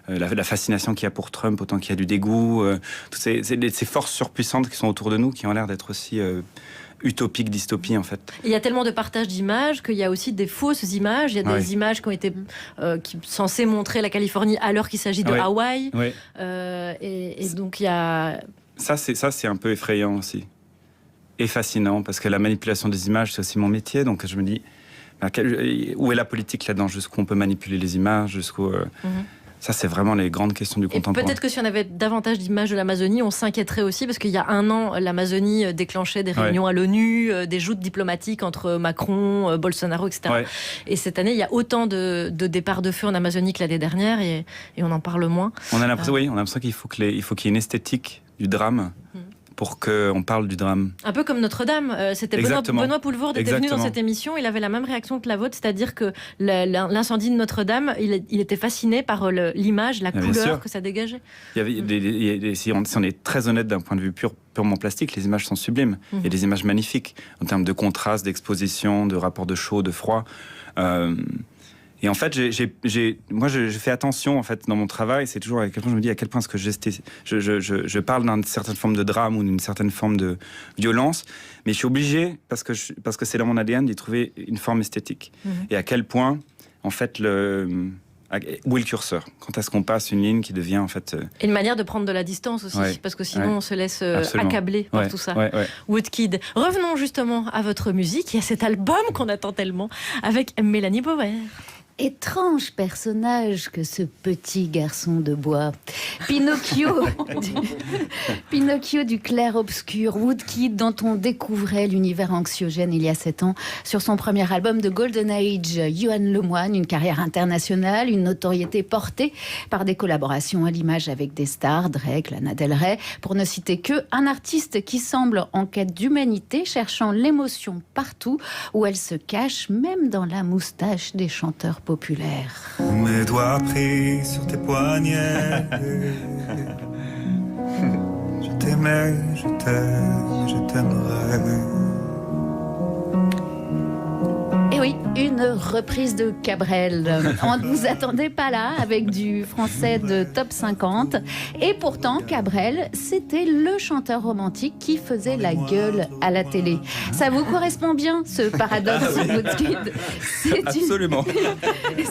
La fascination qu'il y a pour Trump, autant qu'il y a du dégoût, toutes ces forces surpuissantes qui sont autour de nous, qui ont l'air d'être aussi utopiques, dystopies en fait. Il y a tellement de partage d'images qu'il y a aussi des fausses images. Il y a des images qui ont été censées montrer la Californie alors qu'il s'agit de Hawaï. Et donc il y a... Ça c'est un peu effrayant aussi. Et fascinant, parce que la manipulation des images, c'est aussi mon métier, donc je me dis, où est la politique là-dedans? Jusqu'où on peut manipuler les images, jusqu'où... Ça, c'est vraiment les grandes questions du contemporain. Peut-être que si on avait davantage d'images de l'Amazonie, on s'inquiéterait aussi, parce qu'il y a 1 an, l'Amazonie déclenchait des réunions à l'ONU, des joutes diplomatiques entre Macron, Bolsonaro, etc. Et cette année, il y a autant de départs de feu en Amazonie que l'année dernière, et on en parle moins. On a l'impression qu'il faut qu'il y ait une esthétique du drame. Pour qu'on parle du drame. Un peu comme Notre-Dame. C'était Benoît Poulvoorde était venu dans cette émission. Il avait la même réaction que la vôtre, c'est-à-dire que l'incendie de Notre-Dame, il était fasciné par l'image, la couleur que ça dégageait. Si on est très honnête d'un point de vue purement plastique, les images sont sublimes. Il y a des images magnifiques en termes de contraste, d'exposition, de rapport de chaud, de froid. Et en fait, moi, je fais attention en fait dans mon travail. C'est toujours à quel point je me dis à quel point est-ce que je parle d'une certaine forme de drame ou d'une certaine forme de violence, mais je suis obligé parce que c'est dans mon ADN d'y trouver une forme esthétique. Et à quel point, en fait, où est le curseur ? Quand est-ce qu'on passe une ligne qui devient en fait... Et une manière de prendre de la distance aussi, parce que sinon on se laisse accabler par tout ça. Woodkid. Revenons justement à votre musique. Il y a cet album qu'on attend tellement avec Mélanie Bauer. Étrange personnage que ce petit garçon de bois. Pinocchio du clair-obscur, Woodkid, dont on découvrait l'univers anxiogène il y a 7 ans sur son premier album de Golden Age, Johan Lemoine, une carrière internationale, une notoriété portée par des collaborations à l'image avec des stars, Drake, Lana Del Rey, pour ne citer que, un artiste qui semble en quête d'humanité, cherchant l'émotion partout où elle se cache, même dans la moustache des chanteurs populaire. Mes doigts pris sur tes poignets. Je t'aimais, je t'aime, je t'aimerai. Et oui, une reprise de Cabrel. On ne vous attendait pas là avec du français de top 50. Et pourtant, Cabrel, c'était le chanteur romantique qui faisait la gueule à la télé. Ça vous correspond bien, ce paradoxe, Woodkid ? Absolument.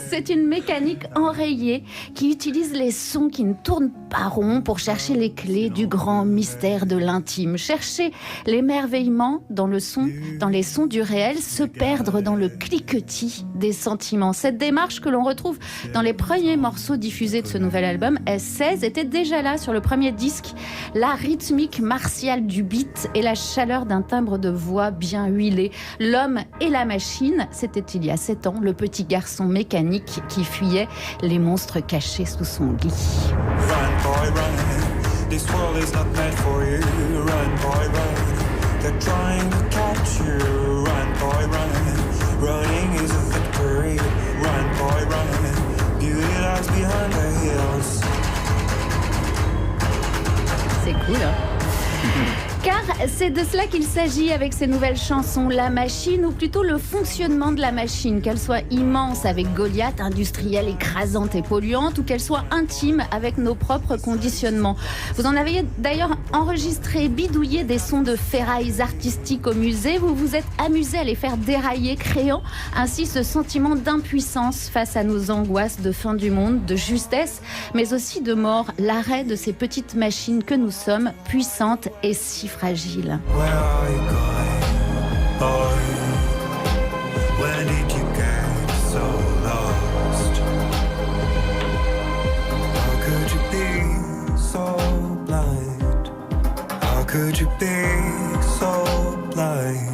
C'est une mécanique enrayée qui utilise les sons qui ne tournent pas rond pour chercher les clés du grand mystère de l'intime. Chercher l'émerveillement dans le son, dans les sons du réel, se perdre dans le cliquetis des sentiments. Cette démarche que l'on retrouve dans les premiers morceaux diffusés de ce nouvel album, S16, était déjà là sur le premier disque. La rythmique martiale du beat et la chaleur d'un timbre de voix bien huilé. L'homme et la machine, c'était il y a 7 ans, le petit garçon mécanique qui fuyait les monstres cachés sous son lit. Run, boy, run. This world is not meant for you. Run, boy, run. They're trying to catch you. Run, boy, run. Running is a victory. Run, boy, run. Beauty lies behind the hills. C'est cool, hein? Car c'est de cela qu'il s'agit avec ces nouvelles chansons. La machine, ou plutôt le fonctionnement de la machine, qu'elle soit immense avec Goliath, industrielle, écrasante et polluante, ou qu'elle soit intime avec nos propres conditionnements. Vous en avez d'ailleurs enregistré, bidouillé des sons de ferrailles artistiques au musée. Vous vous êtes amusé à les faire dérailler, créant ainsi ce sentiment d'impuissance face à nos angoisses de fin du monde, de justesse, mais aussi de mort. L'arrêt de ces petites machines que nous sommes, puissantes et si fragile. Where are you going, boy? When did you get so lost? How could you be so blind? How could you be so blind?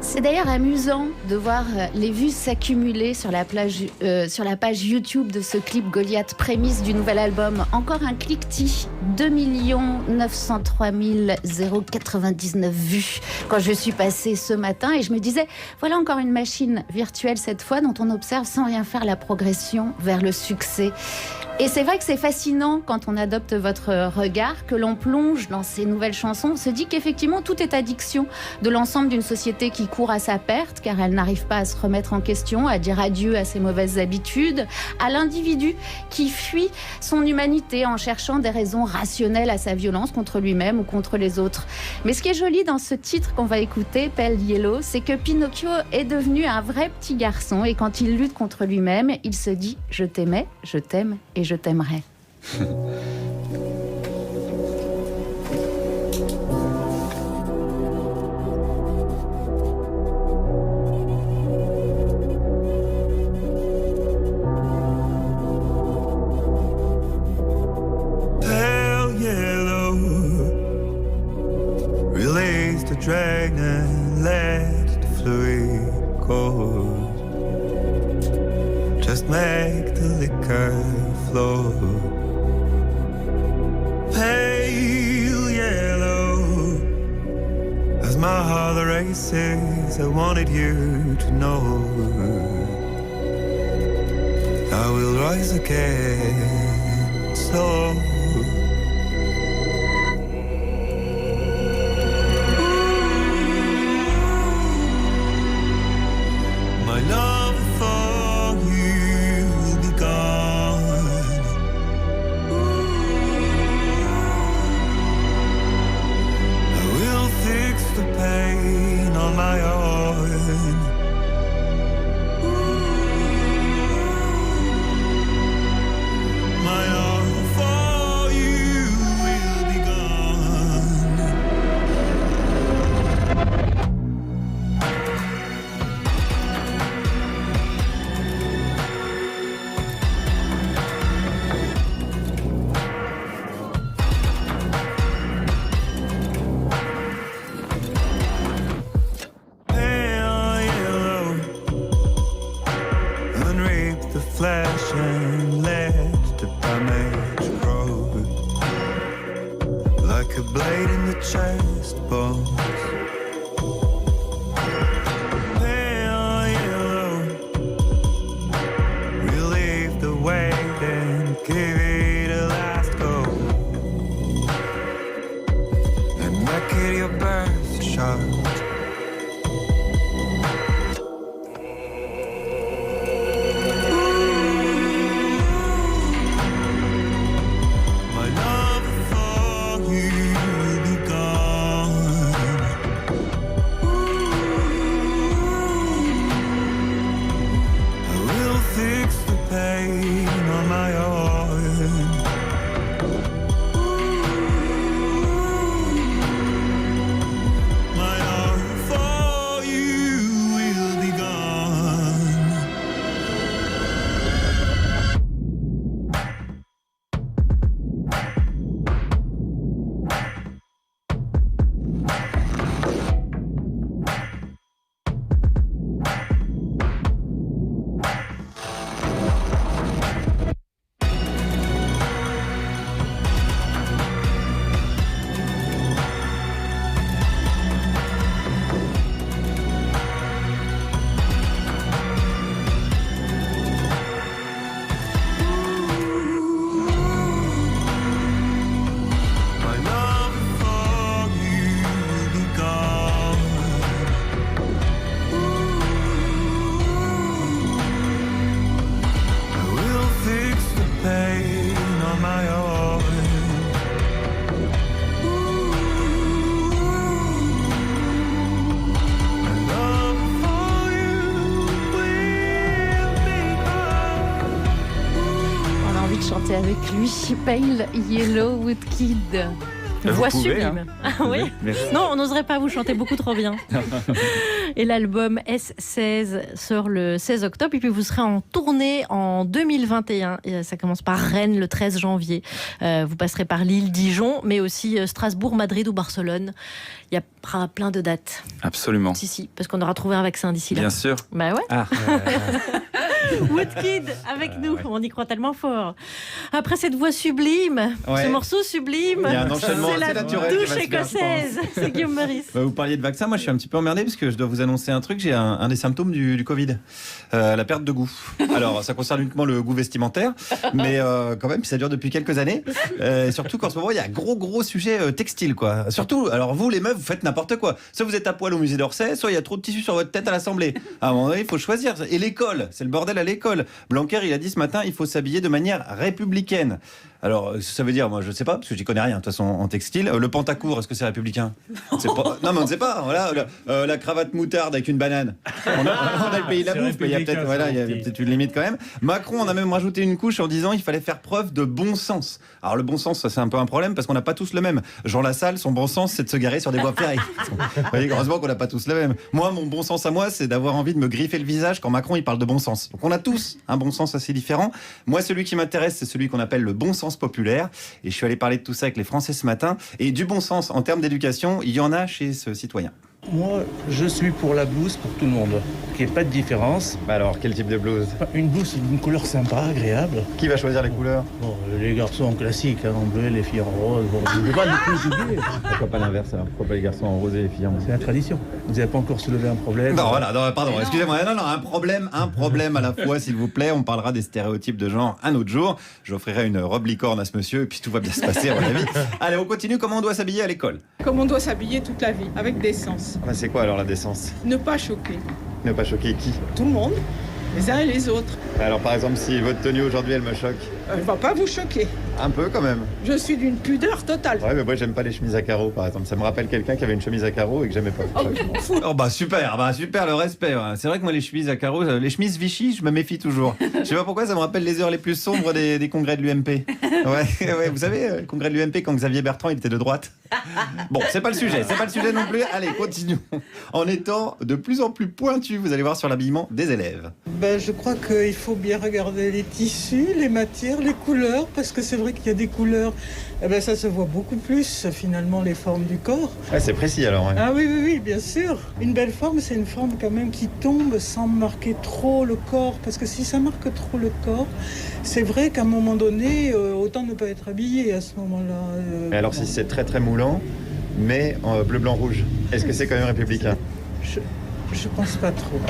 C'est d'ailleurs amusant de voir les vues s'accumuler sur la page YouTube de ce clip Goliath, prémisse du nouvel album. Encore un cliquetis, 2 903 099 vues quand je suis passée ce matin. Et je me disais, voilà encore une machine virtuelle cette fois dont on observe sans rien faire la progression vers le succès. Et c'est vrai que c'est fascinant quand on adopte votre regard, que l'on plonge dans ces nouvelles chansons. On se dit qu'effectivement tout est addiction de l'ensemble d'une société qui court à sa perte, car elle n'arrive pas à se remettre en question, à dire adieu à ses mauvaises habitudes, à l'individu qui fuit son humanité en cherchant des raisons rationnelles à sa violence contre lui-même ou contre les autres. Mais ce qui est joli dans ce titre qu'on va écouter, Pale Yellow, c'est que Pinocchio est devenu un vrai petit garçon, et quand il lutte contre lui-même, il se dit « Je t'aimais, je t'aime et je t'aimerai ». Pale yellow, release the dragon and let the fluid go. Just make the liquor flow. Pale yellow, as my heart races, I wanted you to know I will rise again, so the flesh and let the damage grow. Like a blade in the chest bones. Pale yellow, relieve the weight and give it a last go. And make it your best shot. Avec lui, Pale Yellow Woodkid. Voix pouvez, sublime. hein. Ah oui. Merci. Non, on n'oserait pas, vous chantez beaucoup trop bien. Et l'album S16 sort le 16 octobre. Et puis vous serez en tournée en 2021. Et ça commence par Rennes le 13 janvier. Vous passerez par Lille, Dijon, mais aussi Strasbourg, Madrid ou Barcelone. Il y a plein de dates. Absolument. Si, parce qu'on aura trouvé un vaccin d'ici là. Bien sûr. Bah ouais. Ah. Woodkid avec nous, on y croit tellement fort. Après cette voix sublime, ce morceau sublime, il y a un enchaînement c'est la naturel douche écossaise. C'est Guillaume Meurice. Vous parliez de vaccin, moi je suis un petit peu emmerdé parce que je dois vous annoncer un truc, j'ai un des symptômes du Covid, la perte de goût. Alors ça concerne uniquement le goût vestimentaire, mais quand même ça dure depuis quelques années, surtout qu'en ce moment il y a un gros sujet textile quoi. Surtout, alors vous les meufs vous faites n'importe quoi, soit vous êtes à poil au musée d'Orsay, soit il y a trop de tissu sur votre tête à l'Assemblée. À un moment donné il faut choisir, et l'école, c'est le bordel à l'école. Blanquer il a dit ce matin il faut s'habiller de manière républicaine. Alors, ça veut dire, moi, je ne sais pas, parce que j'y connais rien, de toute façon, en textile. Le pantacourt, est-ce que c'est républicain ? Pas... Non, mais on ne sait pas. Voilà, la cravate moutarde avec une banane. On a le pays de la bouffe, mais il y a peut-être une limite quand même. Macron, on a même rajouté une couche en disant qu'il fallait faire preuve de bon sens. Alors, le bon sens, ça, c'est un peu un problème, parce qu'on n'a pas tous le même. Jean Lassalle, son bon sens, c'est de se garer sur des voies ferrées. Vous voyez, heureusement qu'on n'a pas tous le même. Moi, mon bon sens à moi, c'est d'avoir envie de me griffer le visage quand Macron, il parle de bon sens. Donc, on a tous un bon sens assez différent. Moi, celui qui m'intéresse, c'est celui qu'on appelle le bon sens populaire, et je suis allé parler de tout ça avec les Français ce matin, et du bon sens en termes d'éducation, il y en a chez ce citoyen. Moi, je suis pour la blouse pour tout le monde, qu'il n'y ait pas de différence. Alors, quel type de blouse ? Une blouse d'une couleur sympa, agréable. Qui va choisir les couleurs ? Bon, les garçons en classique, en bleu, les filles en rose. Bon, je ne vais pas du tout oublier. Pourquoi pas l'inverse alors ? Pourquoi pas les garçons en rose et les filles en rose ? C'est la tradition. Vous n'avez pas encore soulevé un problème. Non, voilà, non, pardon, excusez-moi. Non, un problème à la fois, s'il vous plaît. On parlera des stéréotypes de genre un autre jour. J'offrirai une robe licorne à ce monsieur, et puis tout va bien se passer, à mon avis. Allez, on continue. Comment on doit s'habiller à l'école ? Comme on doit s'habiller toute la vie, avec décence. C'est quoi alors la décence ? Ne pas choquer. Ne pas choquer qui ? Tout le monde, les uns et les autres. Alors par exemple, si votre tenue aujourd'hui, elle me choque ? Elle va pas vous choquer. Un peu quand même. Je suis d'une pudeur totale. Ouais, mais moi j'aime pas les chemises à carreaux par exemple. Ça me rappelle quelqu'un qui avait une chemise à carreaux et que j'aimais pas. Oh, je m'en fous. Oh bah super, le respect. Ouais. C'est vrai que moi les chemises à carreaux, les chemises Vichy, je me méfie toujours. Je sais pas pourquoi, ça me rappelle les heures les plus sombres des congrès de l'UMP. Ouais, vous savez, le congrès de l'UMP quand Xavier Bertrand il était de droite. Bon, c'est pas le sujet non plus. Allez, continuons. En étant de plus en plus pointu, vous allez voir sur l'habillement des élèves. Je crois qu'il faut bien regarder les tissus, les matières, les couleurs, parce que c'est vrai qu'il y a des couleurs. Eh ben, ça se voit beaucoup plus, finalement, les formes du corps. Ouais, c'est précis alors. Ouais. Ah oui, bien sûr. Une belle forme, c'est une forme quand même qui tombe sans marquer trop le corps. Parce que si ça marque trop le corps, c'est vrai qu'à un moment donné, autant ne pas être habillé à ce moment-là. Mais alors si c'est très très moulant, mais en bleu, blanc, rouge, est-ce que c'est quand même républicain ? Je pense pas trop.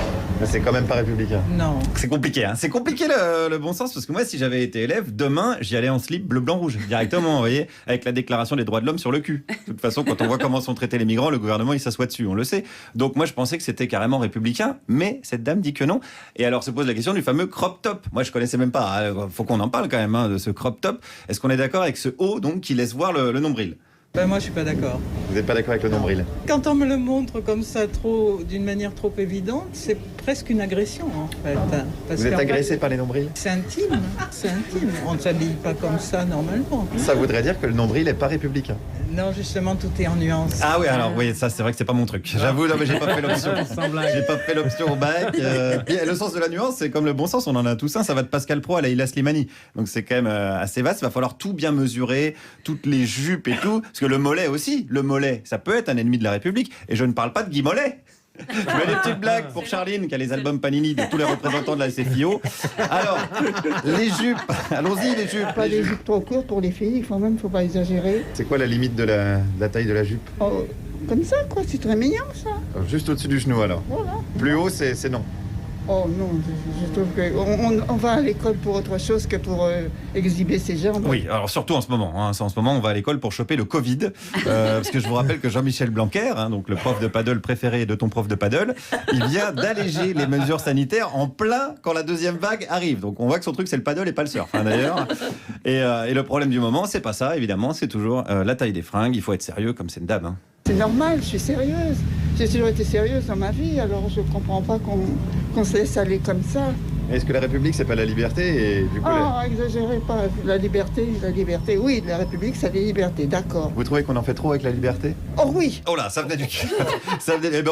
Mais c'est quand même pas républicain. Non. C'est compliqué, hein. C'est compliqué le bon sens, parce que moi, si j'avais été élève, demain, j'y allais en slip bleu, blanc, rouge, directement, vous voyez, avec la déclaration des droits de l'homme sur le cul. De toute façon, quand on voit comment sont traités les migrants, le gouvernement, il s'assoit dessus, on le sait. Donc moi, je pensais que c'était carrément républicain, mais cette dame dit que non. Et alors se pose la question du fameux crop top. Moi, je connaissais même pas. Faut qu'on en parle quand même, hein, de ce crop top. Est-ce qu'on est d'accord avec ce haut, donc, qui laisse voir le nombril ? Ben moi, je suis pas d'accord. Vous n'êtes pas d'accord avec le nombril ? Quand on me le montre comme ça, d'une manière trop évidente, c'est presque une agression, en fait. Parce Vous êtes agressé fait, par les nombrils ? C'est intime, c'est intime. On ne s'habille pas comme ça, normalement. Ça voudrait dire que le nombril n'est pas républicain ? Non, justement, tout est en nuance. Ah oui, alors oui, ça c'est vrai que c'est pas mon truc. J'avoue, non, mais j'ai pas fait l'option. J'ai pas fait l'option au bac. Le sens de la nuance, c'est comme le bon sens, on en a tous un. Ça va de Pascal Praud à Leïla Slimani. Donc c'est quand même assez vaste. Il va falloir tout bien mesurer, toutes les jupes et tout. Parce que le mollet aussi, ça peut être un ennemi de la République. Et je ne parle pas de Guy Mollet. Je mets des petites blagues pour Charline qui a les albums Panini de tous les représentants de la SFIO. Alors, les jupes, allons-y les jupes. Pas des jupes trop courtes pour les filles, quand même, faut pas exagérer. C'est quoi la limite de la taille de la jupe ? Oh, comme ça, quoi, c'est très mignon ça. Juste au-dessus du genou alors. Voilà. Plus haut, c'est non. Oh non, je trouve qu'on va à l'école pour autre chose que pour exhiber ses jambes. Oui, alors surtout en ce moment. Hein, en ce moment, on va à l'école pour choper le Covid. Parce que je vous rappelle que Jean-Michel Blanquer, donc le prof de paddle préféré de ton prof de paddle, il vient d'alléger les mesures sanitaires en plein quand la deuxième vague arrive. Donc on voit que son truc, c'est le paddle et pas le surf, hein, d'ailleurs. Et le problème du moment, c'est pas ça, évidemment, c'est toujours la taille des fringues. Il faut être sérieux comme c'est une dame. Hein. C'est normal, je suis sérieuse. J'ai toujours été sérieuse dans ma vie, alors je comprends pas qu'on se laisse aller comme ça. Est-ce que la République, c'est pas la liberté et du coup, exagérez pas. La liberté, oui, la République, c'est la liberté, d'accord. Vous trouvez qu'on en fait trop avec la liberté ? Oh oui. Oh là, ça venait du cul.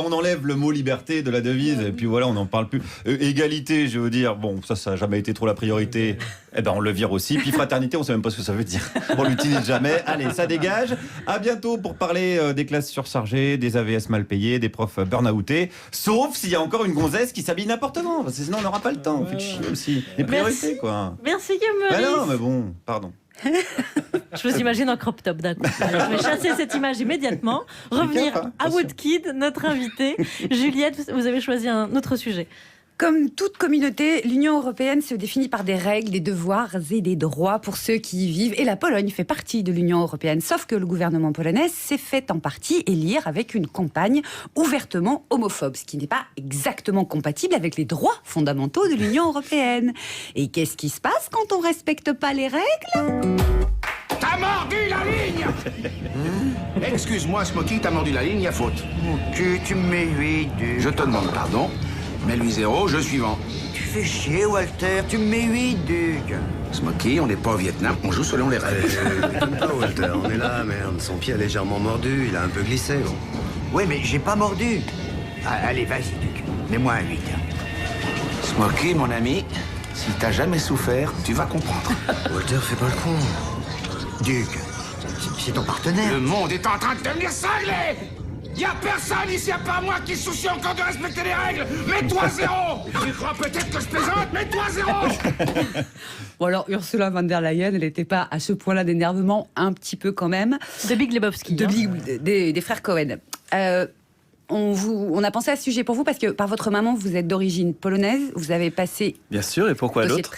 On enlève le mot liberté de la devise et puis voilà, on n'en parle plus. Égalité, je veux dire, bon, ça n'a jamais été trop la priorité. On le vire aussi. Puis fraternité, on sait même pas ce que ça veut dire. On l'utilise jamais. Allez, ça dégage. À bientôt pour parler des classes surchargées, des AVS mal payés, des profs burn-outés. Sauf s'il y a encore une gonzesse qui s'habille n'importe comment. Parce que sinon, on n'aura pas le temps. On fait chier aussi. Les priorités, quoi. Merci, Guillaume. Non, mais bon, pardon. Je vous imagine en crop top d'un coup. Alors, je vais chasser cette image immédiatement. Revenir à Woodkid, notre invité. Juliette, vous avez choisi un autre sujet. Comme toute communauté, l'Union européenne se définit par des règles, des devoirs et des droits pour ceux qui y vivent. Et la Pologne fait partie de l'Union européenne. Sauf que le gouvernement polonais s'est fait en partie élire avec une campagne ouvertement homophobe, ce qui n'est pas exactement compatible avec les droits fondamentaux de l'Union européenne. Et qu'est-ce qui se passe quand on ne respecte pas les règles ? T'as mordu la ligne. Excuse-moi, Smokey, t'as mordu la ligne, il y a faute. Tu me mets 8 du... Je te demande pardon. Mets-lui 0, jeu suivant. Tu fais chier, Walter, tu me mets 8, Duc. Smokey, on n'est pas au Vietnam, on joue selon les règles. T'étonnes pas, Walter, on est là, merde. Son pied a légèrement mordu, il a un peu glissé, bon. Oui, mais j'ai pas mordu. Allez, vas-y, Duc, mets-moi un 8. Smokey, mon ami, si t'as jamais souffert, tu vas comprendre. Walter, fais pas le con. Duc, c'est ton partenaire. Le monde est en train de devenir cinglé. Y a personne ici à part moi qui se soucie encore de respecter les règles. Mets-toi 0. Tu crois peut-être que je plaisante. Mets-toi 0. Bon alors Ursula von der Leyen, elle n'était pas à ce point-là d'énervement, un petit peu quand même. De Big Lebowski. Des frères Cohen. On a pensé à ce sujet pour vous parce que par votre maman, vous êtes d'origine polonaise, vous avez passé... Bien sûr, et pourquoi l'autre ?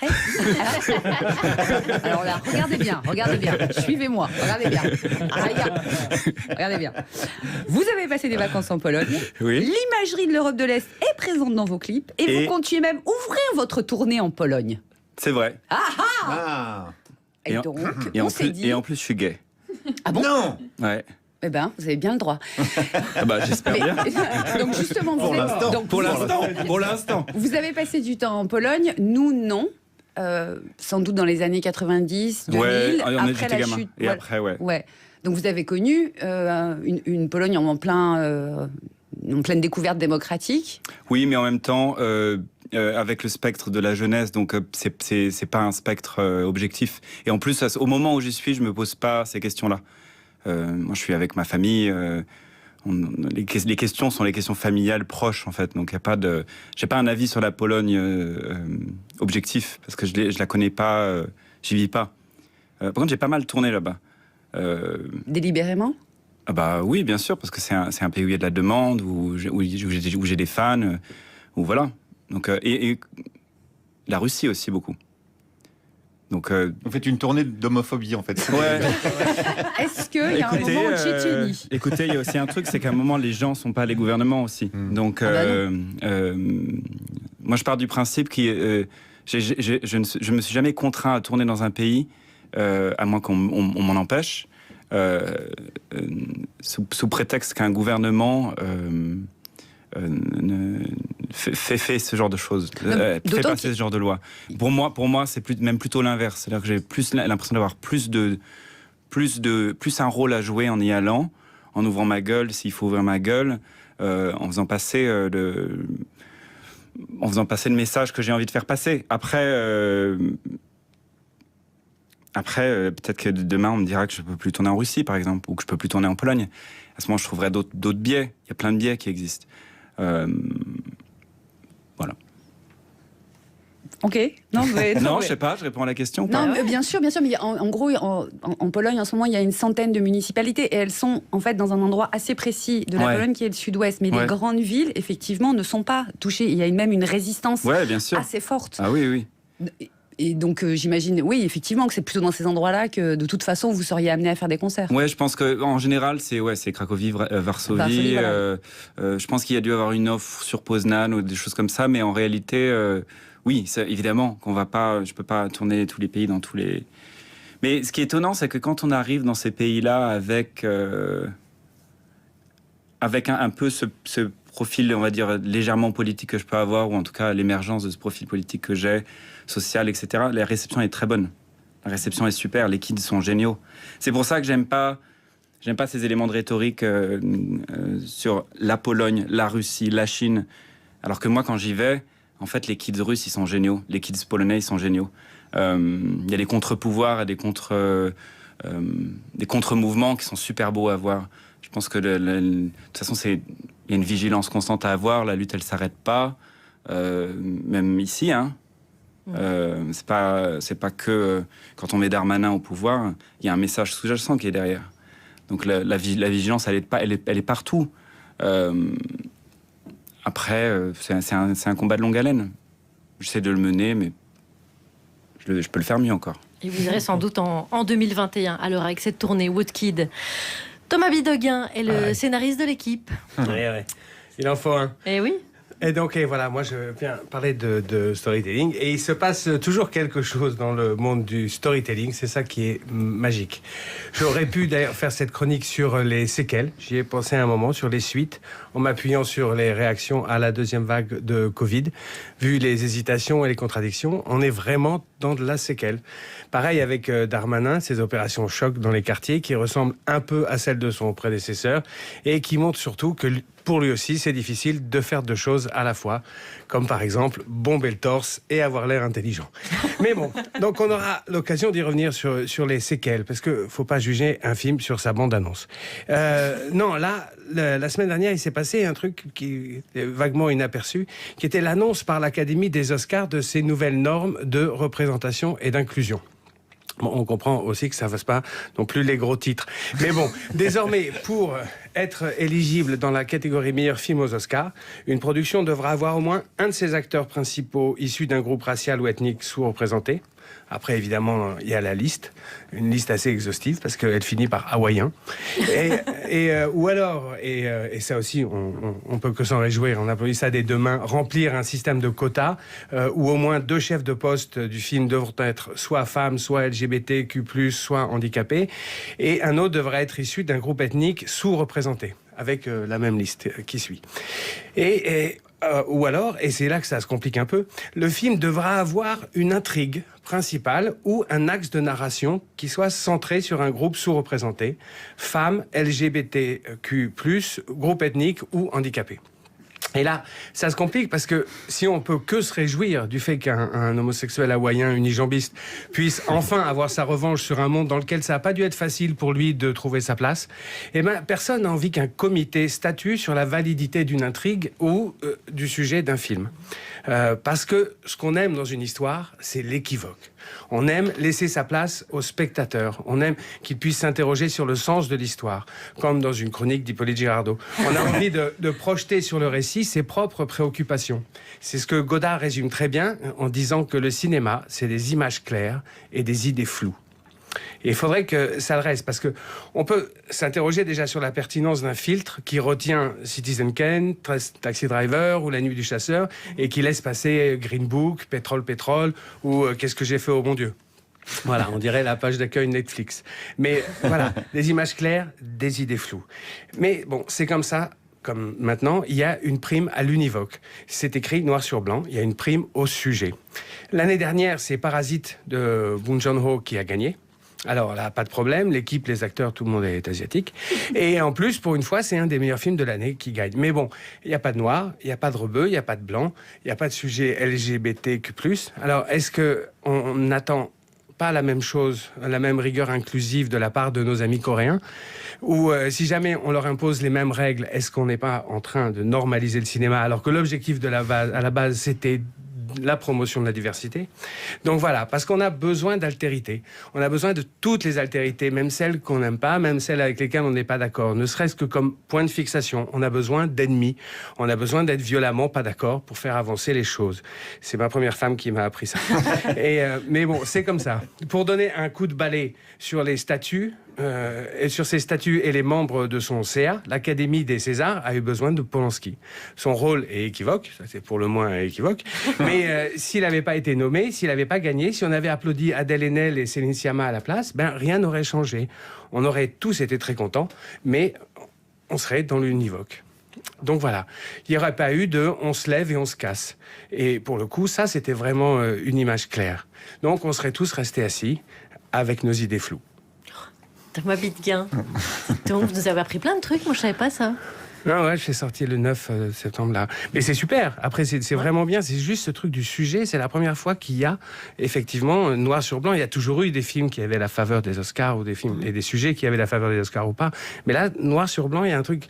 Alors là, regardez bien, suivez-moi, regardez bien. Vous avez passé des vacances en Pologne, oui. L'imagerie de l'Europe de l'Est est présente dans vos clips, et vous comptiez même ouvrir votre tournée en Pologne. C'est vrai. Et donc, en plus, je suis gay. Ah bon ? Non. Ouais. Eh ben, vous avez bien le droit. J'espère bien. Donc justement, pour l'instant. Vous avez passé du temps en Pologne, nous non. Sans doute dans les années 90, 2000, après la chute. Et après, ouais. Donc vous avez connu une Pologne en pleine découverte démocratique. Oui, mais en même temps, avec le spectre de la jeunesse, donc c'est pas un spectre objectif. Et en plus, au moment où j'y suis, je me pose pas ces questions-là. Moi, je suis avec ma famille. Les questions sont les questions familiales proches, en fait. Donc, j'ai pas un avis sur la Pologne objectif, parce que je la connais pas, j'y vis pas. Par contre, j'ai pas mal tourné là-bas. Délibérément ? Ah bah oui, bien sûr, parce que c'est un pays où il y a de la demande, où j'ai des fans, où voilà. Donc, et la Russie aussi, beaucoup. Donc, vous faites une tournée d'homophobie, en fait. Ouais. Est-ce qu'il y a un moment en Tchétchénie ? Écoutez, il y a aussi un truc, c'est qu'à un moment, les gens sont pas les gouvernements aussi. Donc, moi, je pars du principe que je me suis jamais contraint à tourner dans un pays, à moins qu'on m'en empêche, sous prétexte qu'un gouvernement fait ce genre de choses, fait passer ce genre de loi. Pour moi, c'est même plutôt l'inverse. C'est-à-dire que j'ai plus l'impression d'avoir plus un rôle à jouer en y allant, en ouvrant ma gueule s'il faut ouvrir ma gueule, en faisant passer le message que j'ai envie de faire passer. Après, peut-être que demain, on me dira que je ne peux plus tourner en Russie, par exemple, ou que je ne peux plus tourner en Pologne. À ce moment, je trouverai d'autres biais. Il y a plein de biais qui existent. Voilà. Ok. Non, je sais pas, je réponds à la question. Non, bien sûr, mais en gros, en Pologne, en ce moment, il y a une centaine de municipalités et elles sont en fait dans un endroit assez précis de la Pologne qui est le sud-ouest. Mais les grandes villes, effectivement, ne sont pas touchées. Il y a même une résistance assez forte. Ah oui, oui. Et donc, j'imagine, oui, effectivement, que c'est plutôt dans ces endroits-là que, de toute façon, vous seriez amené à faire des concerts. Ouais, je pense qu'en général, c'est Cracovie, Varsovie. Voilà. Je pense qu'il y a dû avoir une offre sur Poznan ou des choses comme ça, mais en réalité, oui, évidemment, je peux pas tourner tous les pays dans tous les... Mais ce qui est étonnant, c'est que quand on arrive dans ces pays-là avec un peu ce profil, on va dire, légèrement politique que je peux avoir, ou en tout cas l'émergence de ce profil politique que j'ai, social, etc., la réception est très bonne. La réception est super, les kids sont géniaux. C'est pour ça que j'aime pas ces éléments de rhétorique sur la Pologne, la Russie, la Chine. Alors que moi, quand j'y vais, en fait, les kids russes, ils sont géniaux. Les kids polonais, ils sont géniaux. Il y a des contre-pouvoirs et des contre-mouvements qui sont super beaux à voir. Je pense que de toute façon, il y a une vigilance constante à avoir. La lutte, elle s'arrête pas. Même ici, hein. C'est pas que quand on met Darmanin au pouvoir, il y a un message sous-jacent qui est derrière. Donc la vigilance, elle est partout. Après, c'est un combat de longue haleine. J'essaie de le mener, mais je peux le faire mieux encore. Et vous irez sans doute en 2021, alors avec cette tournée Woodkid. Thomas Bidegain est le scénariste de l'équipe. Oui. Il en faut un. Eh oui. Et donc, voilà, moi je viens parler de storytelling. Et il se passe toujours quelque chose dans le monde du storytelling. C'est ça qui est magique. J'aurais pu d'ailleurs faire cette chronique sur les séquelles. J'y ai pensé un moment, sur les suites, en m'appuyant sur les réactions à la deuxième vague de Covid. Vu les hésitations et les contradictions, on est vraiment dans de la séquelle. Pareil avec Darmanin, ses opérations choc dans les quartiers qui ressemblent un peu à celles de son prédécesseur et qui montrent surtout que pour lui aussi, c'est difficile de faire deux choses à la fois, comme par exemple bomber le torse et avoir l'air intelligent. Mais bon, donc on aura l'occasion d'y revenir sur les séquelles, parce qu'il ne faut pas juger un film sur sa bande-annonce. Non, là, la semaine dernière, il s'est passé un truc qui est vaguement inaperçu, qui était l'annonce par l'Académie des Oscars de ces nouvelles normes de représentation et d'inclusion. Bon, on comprend aussi que ça ne fasse pas non plus les gros titres. Mais bon, désormais, pour être éligible dans la catégorie meilleur film aux Oscars, une production devra avoir au moins un de ses acteurs principaux issus d'un groupe racial ou ethnique sous-représenté. Après, évidemment, il y a la liste, une liste assez exhaustive parce qu'elle finit par hawaïen. Ou alors, et ça aussi, on peut que s'en réjouir, on applaudit ça des deux mains, remplir un système de quotas où au moins 2 chefs de poste du film devront être soit femmes, soit LGBTQ+, soit handicapés, et un autre devra être issu d'un groupe ethnique sous-représenté, avec la même liste qui suit. Ou alors, et c'est là que ça se complique un peu, le film devra avoir une intrigue principale ou un axe de narration qui soit centré sur un groupe sous-représenté, femmes, LGBTQ+, groupe ethnique ou handicapé. Et là, ça se complique parce que si on peut que se réjouir du fait qu'un homosexuel hawaïen unijambiste puisse enfin avoir sa revanche sur un monde dans lequel ça n'a pas dû être facile pour lui de trouver sa place, eh ben, personne n'a envie qu'un comité statue sur la validité d'une intrigue ou du sujet d'un film. Parce que ce qu'on aime dans une histoire, c'est l'équivoque. On aime laisser sa place au spectateur. On aime qu'il puisse s'interroger sur le sens de l'histoire, comme dans une chronique d'Hippolyte Girardot. On a envie de projeter sur le récit ses propres préoccupations. C'est ce que Godard résume très bien en disant que le cinéma, c'est des images claires et des idées floues. Et il faudrait que ça le reste, parce que on peut s'interroger déjà sur la pertinence d'un filtre qui retient Citizen Kane, Taxi Driver ou La Nuit du Chasseur, et qui laisse passer Green Book, Pétrole, ou Qu'est-ce que j'ai fait au bon Dieu. Voilà, on dirait la page d'accueil Netflix. Mais voilà, des images claires, des idées floues. Mais bon, c'est comme ça. Comme maintenant, il y a une prime à l'univoque. C'est écrit noir sur blanc, il y a une prime au sujet. L'année dernière, c'est Parasite de Bong Joon-ho qui a gagné. Alors là, pas de problème, l'équipe, les acteurs, tout le monde est asiatique. Et en plus, pour une fois, c'est un des meilleurs films de l'année qui gagne. Mais bon, il n'y a pas de noir, il n'y a pas de rebeu, il n'y a pas de blanc, il n'y a pas de sujet LGBTQ+. Alors, est-ce qu'on n'attend pas la même chose, la même rigueur inclusive de la part de nos amis coréens? Ou si jamais on leur impose les mêmes règles, est-ce qu'on n'est pas en train de normaliser le cinéma alors que l'objectif à la base, c'était la promotion de la diversité? Donc voilà, parce qu'on a besoin d'altérité. On a besoin de toutes les altérités, même celles qu'on n'aime pas, même celles avec lesquelles on n'est pas d'accord. Ne serait-ce que comme point de fixation. On a besoin d'ennemis. On a besoin d'être violemment pas d'accord pour faire avancer les choses. C'est ma première femme qui m'a appris ça. Mais bon, c'est comme ça. Pour donner un coup de balai sur les statuts, et sur ces statuts et les membres de son CA, l'Académie des Césars a eu besoin de Polanski. Son rôle est équivoque, ça c'est pour le moins équivoque, mais s'il n'avait pas été nommé, s'il n'avait pas gagné, si on avait applaudi Adèle Haenel et Céline Sciamma à la place, ben rien n'aurait changé. On aurait tous été très contents, mais on serait dans l'univoque. Donc voilà, il n'y aurait pas eu de « on se lève et on se casse ». Et pour le coup, ça c'était vraiment une image claire. Donc on serait tous restés assis avec nos idées floues. Thomas Bidguin. Donc, vous nous avez appris plein de trucs, moi je savais pas ça. Non, ouais, je suis sorti le 9 septembre là. Mais c'est super. Après, c'est vraiment bien. C'est juste ce truc du sujet. C'est la première fois qu'il y a effectivement noir sur blanc. Il y a toujours eu des films qui avaient la faveur des Oscars ou des films et des sujets qui avaient la faveur des Oscars ou pas. Mais là, noir sur blanc, il y a un truc.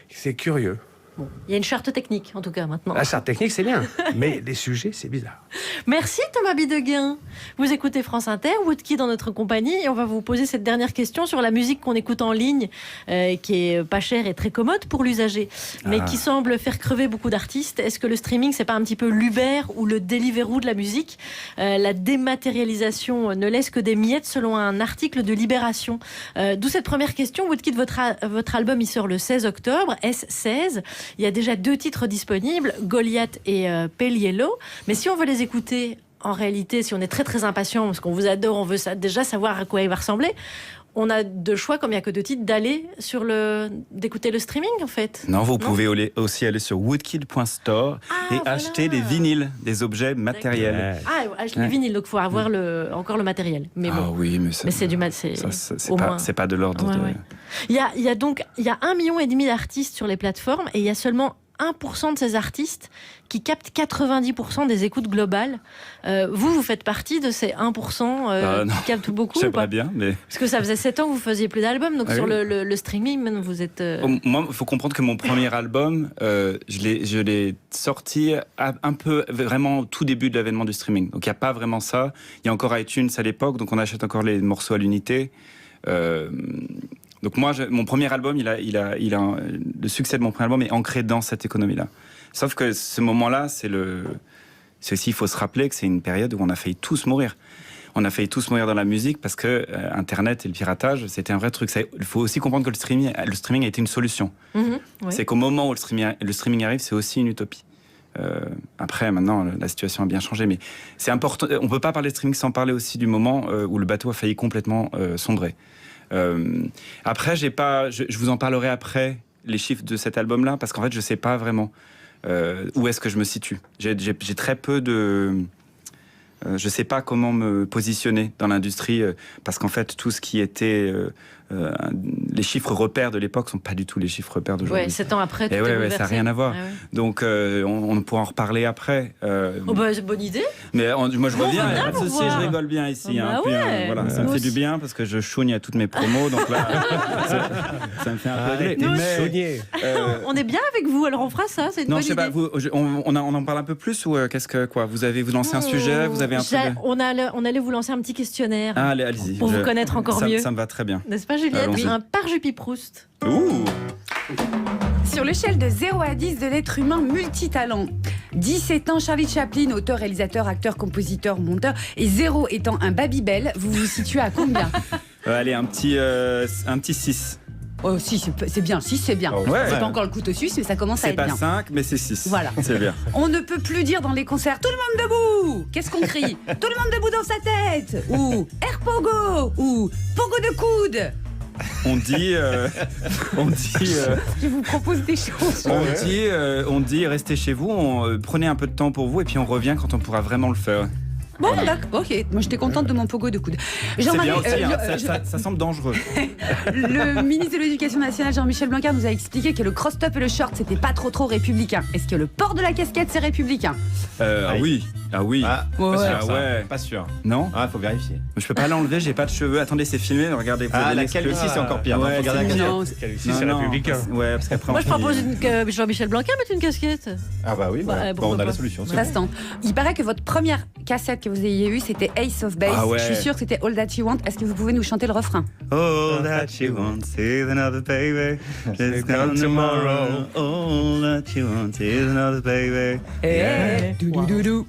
C'est curieux. Bon. Il y a une charte technique, en tout cas, maintenant. La charte technique, c'est bien. Mais les sujets, c'est bizarre. Merci, Thomas Bidguin. Vous écoutez France Inter, Woodkid dans notre compagnie, et on va vous poser cette dernière question sur la musique qu'on écoute en ligne, qui est pas chère et très commode pour l'usager, mais qui semble faire crever beaucoup d'artistes. Est-ce que le streaming, c'est pas un petit peu l'Uber ou le Deliveroo de la musique? La dématérialisation ne laisse que des miettes, selon un article de Libération. D'où cette première question. Woodkid, votre album, il sort le 16 octobre, S16. Il y a déjà 2 titres disponibles, Goliath et Pale Yellow. Mais si on veut les écouter, en réalité, si on est très très impatient, parce qu'on vous adore, on veut déjà savoir à quoi il va ressembler, on a 2 choix, comme il n'y a que 2 titres, d'écouter le streaming, en fait. Non, vous pouvez aussi aller sur woodkid.store et acheter des vinyles, des objets matériels. Acheter les vinyles, donc il faut avoir encore le matériel. Mais bon, oui, mais c'est du c'est pas de l'ordre de... Il y a 1,5 million d'artistes sur les plateformes et il y a seulement 1% de ces artistes qui captent 90% des écoutes globales. Vous faites partie de ces 1% qui captent beaucoup? J'aimerais bien, mais... Parce que ça faisait 7 ans que vous faisiez plus d'albums, donc sur le streaming, maintenant vous êtes... Moi, il faut comprendre que mon premier album, je l'ai sorti un peu, vraiment au tout début de l'avènement du streaming. Donc il n'y a pas vraiment ça. Il y a encore iTunes à l'époque, donc on achète encore les morceaux à l'unité. Donc moi, mon premier album, le succès de mon premier album est ancré dans cette économie-là. Sauf que ce moment-là, c'est aussi, il faut se rappeler que c'est une période où on a failli tous mourir. On a failli tous mourir dans la musique parce que Internet et le piratage, c'était un vrai truc. Il faut aussi comprendre que le streaming a été une solution. C'est qu'au moment où le streaming arrive, c'est aussi une utopie. Après, maintenant, la situation a bien changé, mais c'est important. On ne peut pas parler de streaming sans parler aussi du moment où le bateau a failli complètement sombrer. Après, je vous en parlerai après les chiffres de cet album-là, parce qu'en fait, je sais pas vraiment où est-ce que je me situe. J'ai très peu de... je sais pas comment me positionner dans l'industrie, parce qu'en fait, tout ce qui était les chiffres repères de l'époque sont pas du tout les chiffres repères d'aujourd'hui. Ouais, 7 ans après, tout Et est ça n'a bouleversé. rien à voir. Ah ouais. Donc on pourra en reparler après. Oh bah, c'est une bonne idée. Mais moi je reviens, on il n'y a vient pas de vous souci, voir. je rigole bien ici. Bah Puis, ouais. voilà, ça me Nous fait du aussi. bien parce que je chougne à toutes mes promos, donc là, ça me fait un peu gré. T'es Mais, chaudnier. On est bien avec vous, alors on fera ça, c'est une non, bonne je sais idée. pas, on en parle un peu plus ou qu'est-ce que quoi vous lancez un sujet, vous avez un truc. On allait vous lancer un petit questionnaire. Ah, allez-y. Pour vous connaître encore mieux. Ça me va très bien. N'est-ce pas, Juliette? Allons-y. Un Parjupi-Proust. Ouh. Sur l'échelle de 0 à 10 de l'être humain multitalent, 17 ans Charlie Chaplin, auteur, réalisateur, acteur, compositeur, monteur, et 0 étant un Babybel, vous vous situez à combien? Allez, un petit 6. Oh si, c'est bien, 6 c'est bien. Ouais. C'est pas encore le couteau suisse, mais ça commence à C'est être pas bien. 5, mais c'est 6. Voilà. C'est bien. On ne peut plus dire dans les concerts tout le monde debout. Qu'est-ce qu'on crie? Tout le monde debout dans sa tête. Ou Air Pogo. Ou Pogo de coude. On dit. Je vous propose des choses. On dit restez chez vous, prenez un peu de temps pour vous et puis on revient quand on pourra vraiment le faire. Bon, d'accord, ok. Moi, j'étais contente de mon Pogo de coude. C'est Jean-Marie, bien aussi, hein, ça semble dangereux. le ministre de l'Éducation nationale, Jean-Michel Blanquer, nous a expliqué que le cross-top et le short, c'était pas trop républicain. Est-ce que le port de la casquette, c'est républicain? Oui. Ah oui. Pas sûr. Non. Ah, faut vérifier. Je peux pas l'enlever, j'ai pas de cheveux. Attendez, c'est filmé, regardez. Ah, la calvitie, c'est encore pire. Ouais, Faut garder la casquette. Calvitie, c'est républicain. Ouais, parce qu'après Moi, je propose que Jean-Michel Blanquer mette une casquette. Ah bah oui, voilà. Bon, on a la pas. solution. Ça se tente. Il paraît que votre première cassette que vous ayez eue, c'était Ace of Base. Ah ouais. Je suis sûre que c'était All That You Want. Est-ce que vous pouvez nous chanter le refrain? All that you want is another baby. Let's come tomorrow. All that you want is another baby. Doudou.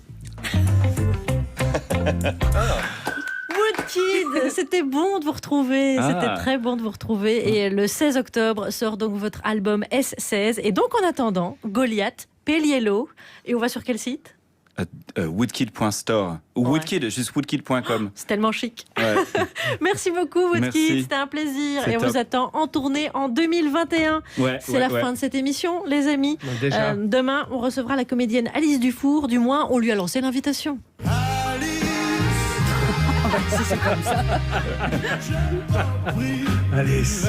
Woodkid, c'était bon de vous retrouver. Ah. C'était très bon de vous retrouver. Et le 16 octobre sort donc votre album S16. Et donc, en attendant, Goliath, Pale-Yellow. Et on va sur quel site? Woodkid.store ou Woodkid, juste woodkid.com. C'est tellement chic. Ouais. Merci beaucoup, Woodkid. Merci. C'était un plaisir. C'est Et on top. vous attend en tournée en 2021. C'est la fin de cette émission, les amis. Déjà. Demain, on recevra la comédienne Alice Dufour. Du moins, on lui a lancé l'invitation. Si c'est comme ça. Alice.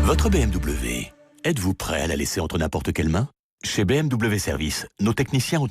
Votre BMW, êtes-vous prêt à la laisser entre n'importe quelles mains? Chez BMW Service, nos techniciens ont